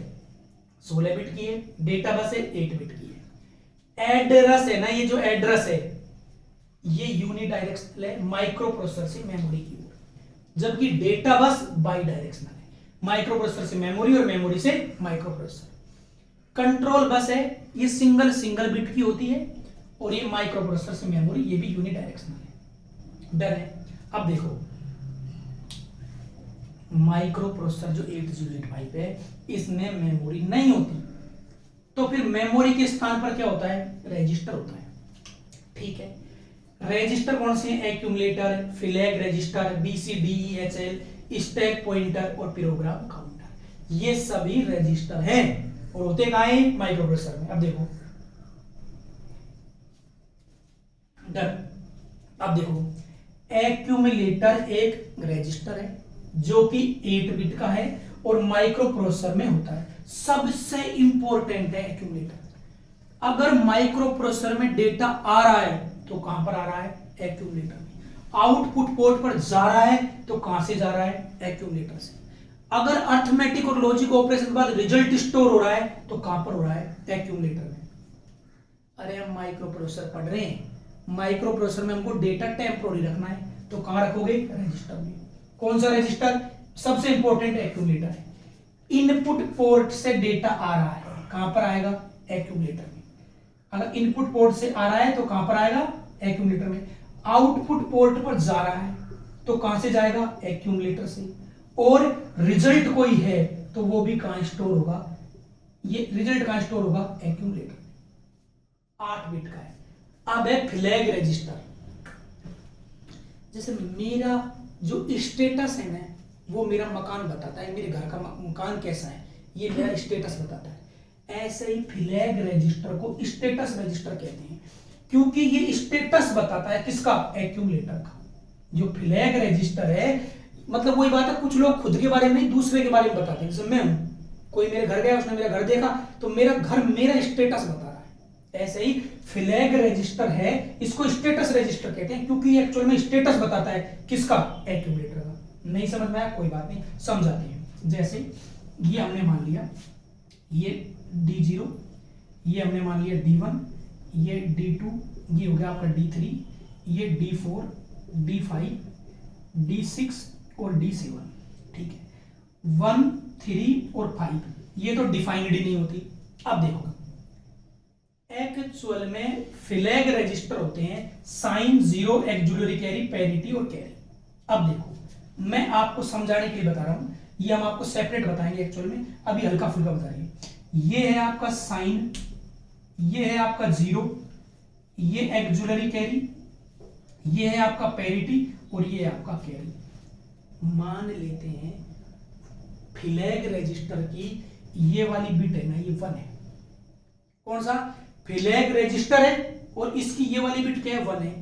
Speaker 1: 16 बिट की है, डेटा बस है 8 बिट की है। एड्रेस है ना ये जो एड्रेस है ये यूनिडायरेक्शनल है माइक्रो प्रोसेसर से मेमोरी की ओर, जबकि डेटा बस बाई डायरेक्शनल है माइक्रो प्रोसेसर से मेमोरी और मेमोरी से माइक्रो प्रोसेसर। कंट्रोल बस है ये सिंगल बिट की होती है और ये माइक्रो प्रोसेसर से मेमोरी, ये भी यूनिडायरेक्शनल है। डन है? अब देखो माइक्रो प्रोसेसर जो 8085 है इसमें मेमोरी नहीं होती, तो फिर मेमोरी के स्थान पर क्या होता है? रजिस्टर होता है। ठीक है, रजिस्टर कौन से हैं? Accumulator, flag register, BCDEHL, stack pointer और प्रोग्राम काउंटर, ये सभी रजिस्टर हैं और होते कहां हैं? माइक्रो प्रोसेसर में। अब देखो डन। अब देखो एक्यूमुलेटर एक रजिस्टर है जो कि 8 बिट का है और माइक्रो प्रोसेसर में होता है। सबसे इंपॉर्टेंट है एक्यूमुलेटर। अगर माइक्रो प्रोसेसर में डेटा आ रहा है तो कहां पर आ रहा है? एक्यूमुलेटर में। आउटपुट पोर्ट पर जा रहा है तो कहां से जा रहा है? एक्यूमुलेटर से। अगर अर्थमेटिक और लॉजिक ऑपरेशन के बाद रिजल्ट स्टोर हो रहा है तो कहां पर हो रहा है? एक्यूमुलेटर में। अरे हम माइक्रो प्रोसेसर पढ़ रहे हैं, माइक्रो प्रोसेसर में हमको डेटा टेम्पोररी रखना है तो कहां रखोगे? रजिस्टर में। कौन सा रजिस्टर? सबसे इंपॉर्टेंट एक्यूमुलेटर है। इनपुट पोर्ट से डेटा आ रहा है, कहां पर आएगा? एक्यूमुलेटर में। अगर इनपुट पोर्ट से आ रहा है तो कहां पर आएगा? एक्यूमुलेटर में। आउटपुट पोर्ट पर जा रहा है तो कहां से जाएगा? एक्यूमुलेटर से। और रिजल्ट कोई है तो वो भी कहां स्टोर होगा? ये रिजल्ट कहां स्टोर होगा? एक्यूमुलेटर में। 8 बिट का है। अब है फ्लैग रजिस्टर। जैसे मेरा जो स्टेटस है ना वो मेरा मकान बताता है, मेरे घर का मकान कैसा है ये मेरा स्टेटस बताता है। ऐसे ही फ्लैग रजिस्टर को स्टेटस रजिस्टर कहते हैं क्योंकि ये स्टेटस बताता है किसका? एक्यूमुलेटर का। जो फ्लैग रजिस्टर है मतलब वही बात है, कुछ लोग खुद के बारे में नहीं दूसरे के बारे में बताते हैं। जैसे मैं हूं, कोई मेरे घर गया, उसने मेरा घर देखा तो मेरा घर मेरा स्टेटस बता रहा है। ऐसे ही फ्लैग रजिस्टर है, इसको स्टेटस रजिस्टर कहते हैं क्योंकि एक्चुअल में स्टेटस बताता है किसका? एक्यूमुलेटर का। नहीं समझ में आया? कोई बात नहीं, समझाते हैं। जैसे ये हमने मान लिया ये D0, ये हमने मान लिया D1, ये D2, ये हो गया आपका D3, ये D4, D5, D6 और D7। ठीक है, 1, 3 और 5 ये तो डिफाइंड ही नहीं होती। अब देखो एक्चुअल में फ्लैग रजिस्टर होते हैं साइन, 0, ऑक्सिलरी कैरी, पैरिटी और कैरी। अब देखो मैं आपको समझाने के लिए बता रहा हूं, ये हम आपको सेपरेट बताएंगे एक्चुअल में, अभी हल्का फुल्का बता रही है। ये है आपका साइन, ये है आपका जीरो, ये एक्जुलरी कैरी, ये है आपका पैरिटी और ये है आपका कैरी। मान लेते हैं फ्लैग रजिस्टर की ये वाली बिट है ना, ये 1 है। कौन सा? फ्लैग रजिस्टर है और इसकी ये वाली बिट क्या है? 1 है।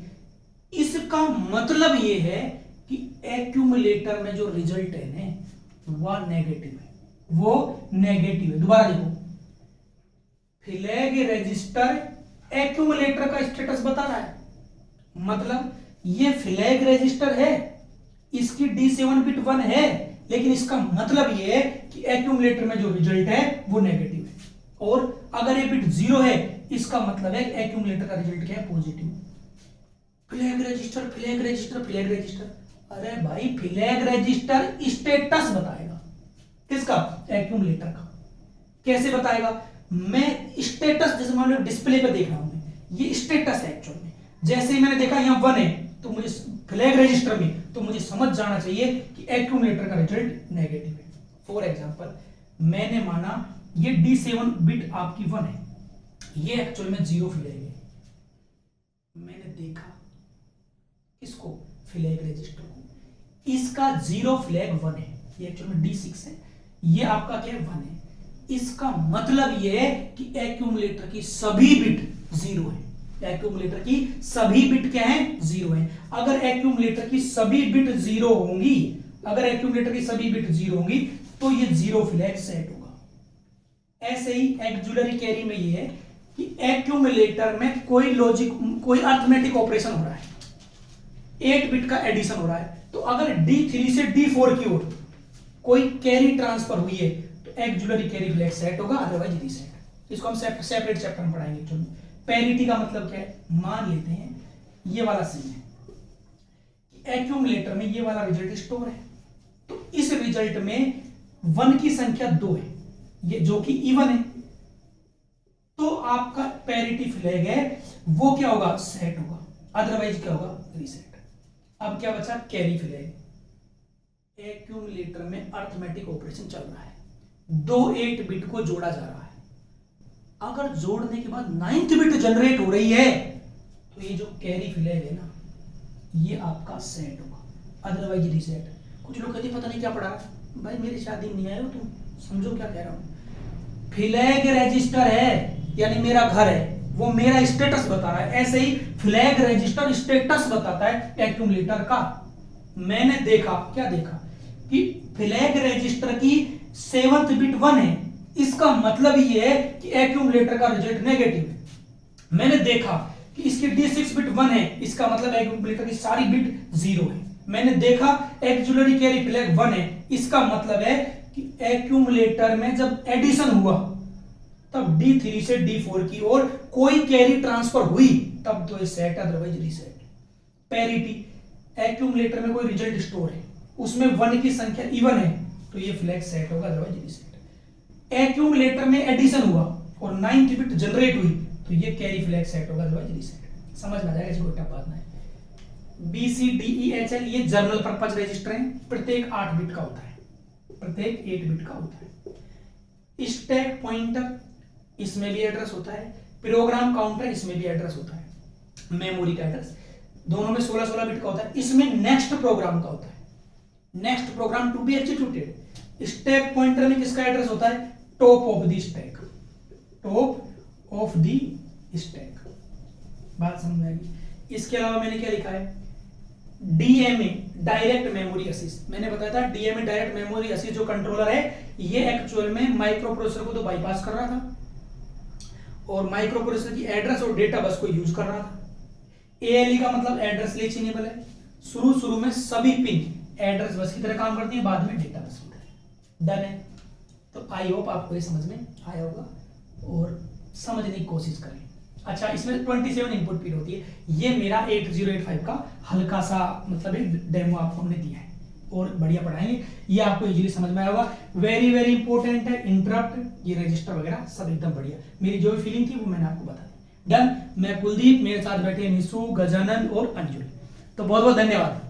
Speaker 1: इसका मतलब ये है कि एक्यूमुलेटर में जो रिजल्ट है ना वह नेगेटिव है, वो नेगेटिव है। दोबारा देखो, फ्लैग रजिस्टर एक्यूमुलेटर का स्टेटस बता रहा है, मतलब ये फ्लैग रजिस्टर है, इसकी D7 बिट 1 है, लेकिन इसका मतलब ये है कि एक्यूमुलेटर में जो रिजल्ट है वो नेगेटिव है। और अगर ये बिट 0 है, इसका मतलब है एक्यूमुलेटर का रिजल्ट क्या है? Positive. Flag register, flag register, flag register, अरे भाई फ्लैग रजिस्टर स्टेटस बताएगा। किसका? एक्यूमुलेटर का। कैसे बताएगा? मैं स्टेटस, जैसे मान लो डिस्प्ले पे देख रहा हूं, ये स्टेटस है एक्चुअल में। जैसे ही मैंने देखा यहां 1 है, तो मुझे फ्लैग रजिस्टर में, तो मुझे समझ जाना चाहिए कि एक्यूमुलेटर का रिजल्ट नेगेटिव है। फॉर एग्जांपल, मैंने माना ये D7 बिट आपकी 1 है, ये एक्चुअल में 0 फ्लैग है। मैंने देखा इसको, फ्लैग रजिस्टर को, इसका 0 फ्लैग 1 है, ये एक्चुअल में D6 है, ये आपका क्या है? 1 है। इसका मतलब ये है कि एक्यूमुलेटर की सभी बिट 0 है। एक्यूमुलेटर की सभी बिट क्या है? 0 है। अगर एक्यूमुलेटर की सभी बिट 0 होंगी, अगर एक्यूमुलेटर की सभी बिट 0 होंगी, तो ये 0 फ्लैग सेट होगा। ऐसे ही एक्जुलरी कैरी में ये है कि एक्यूमुलेटर में कोई लॉजिक, कोई अर्थमेटिक ऑपरेशन हो रहा है, 8 बिट का एडिशन हो रहा है, तो अगर D3 से D4 की ओर कोई कैरी ट्रांसफर हुई है, तो एक्जुलरी कैरी फ्लैग सेट होगा, अदरवाइज रीसेट। इसको हम सेपरेट चैप्टर में पढ़ाएंगे। चलो, पैरिटी का मतलब क्या है? मान लेते हैं ये वाला सीन है कि एक्यूमुलेटर में ये वाला रिजल्ट स्टोर है, तो इस रिजल्ट में 1 की संख्या 2 है, ये जो कि इवन है, तो आपका पैरिटी फ्लैग है वो क्या होगा? सेट होगा, अदरवाइज क्या होगा? रीसेट। अब क्या बचा? Carry flag. एक्यूमुलेटर में अर्थमेटिक ऑपरेशन चल रहा है, 2 8 बिट को जोड़ा जा रहा है। अगर जोड़ने के बाद 9th बिट जनरेट हो रही है, तो ये जो कैरी फ्लैग है ना, ये आपका सेट होगा, अदरवाइज रीसेट। कुछ लोग कहते पता नहीं क्या पढ़ा भाई, मेरी शादी में नहीं आए हो तुम, समझो क्या कह रहा हूं। फ्लैग रजिस्टर है यानी मेरा घर है, वो मेरा स्टेटस बता रहा है। ऐसे ही फ्लैग रजिस्टर स्टेटस बताता है एक्यूमुलेटर का। मैंने देखा, क्या देखा? कि फ्लैग रजिस्टर की 7th बिट 1 है, इसका मतलब ये है कि एक्यूमुलेटर का रिजल्ट नेगेटिव है। मैंने देखा कि इसकी D6 बिट 1 है, इसका मतलब एक्यूमुलेटर की सारी बिट 0 है। मैंने देखा एक्जुलरी कैरी फ्लैग 1 है, इसका मतलब है कि एक्यूमुलेटर में जब एडिशन हुआ, तब D3 से D4 की ओर कोई कैरी ट्रांसफर हुई, तब तो ये set, otherwise reset. Parity, accumulator में कोई रिजल्ट स्टोर है, उसमें 1 की संख्या इवन है, तो ये फ्लैग सेट होगा, अदरवाइज रीसेट। एक्यूमुलेटर में एडिशन हुआ और 9th बिट जनरेट हुई, तो ये कैरी फ्लैग सेट होगा, अदरवाइज रीसेट। समझ में आ जाएगा, कोई टफ बात नहीं। BCDEHL ये जनरल पर्पज रजिस्टर है, प्रत्येक 8 बिट का होता है, प्रत्येक 8 बिट का होता है। स्टैक पॉइंटर, इसमें भी एड्रेस होता है। प्रोग्राम काउंटर, इसमें भी एड्रेस होता है। मेमोरी का एड्रेस दोनों में 16-16 बिट का होता है। इसमें नेक्स्ट प्रोग्राम का होता है, next program to be executed. Stack pointer में किसका एड्रेस होता है? Top of the stack, top of the stack. बात समझ में आएगी। इसके अलावा मैंने क्या लिखा है? DMA, direct memory access. मैंने बताया था DMA डायरेक्ट मेमोरी एक्सेस जो कंट्रोलर है, ये एक्चुअल में माइक्रो प्रोसेसर को तो बाईपास कर रहा था और माइक्रो प्रोसेसर की एड्रेस और डेटा बस को यूज कर रहा था। ALE का मतलब एड्रेस लेचिनेबल है। शुरू में सभी पिन एड्रेस बस की तरह काम करती है, बाद में डेटा बस की तरह। डन है। तो आई होप आपको ये समझ में आया होगा और समझने की कोशिश करें। अच्छा, इसमें 27 इनपुट पिन होती है। ये मेरा 8085 का हल्का सा मतलब एक डेमो आपको हमने दिया है और बढ़िया पढ़ाएंगे, ये आपको इजीली समझ में आया होगा। वेरी वेरी इंपॉर्टेंट है इंटरप्ट, ये रजिस्टर वगैरह सब एकदम बढ़िया। मेरी जो भी फीलिंग थी वो मैंने आपको बता दी। डन। मैं कुलदीप, मेरे साथ बैठे निशु, गजानन और अंजुल। तो बहुत बहुत धन्यवाद।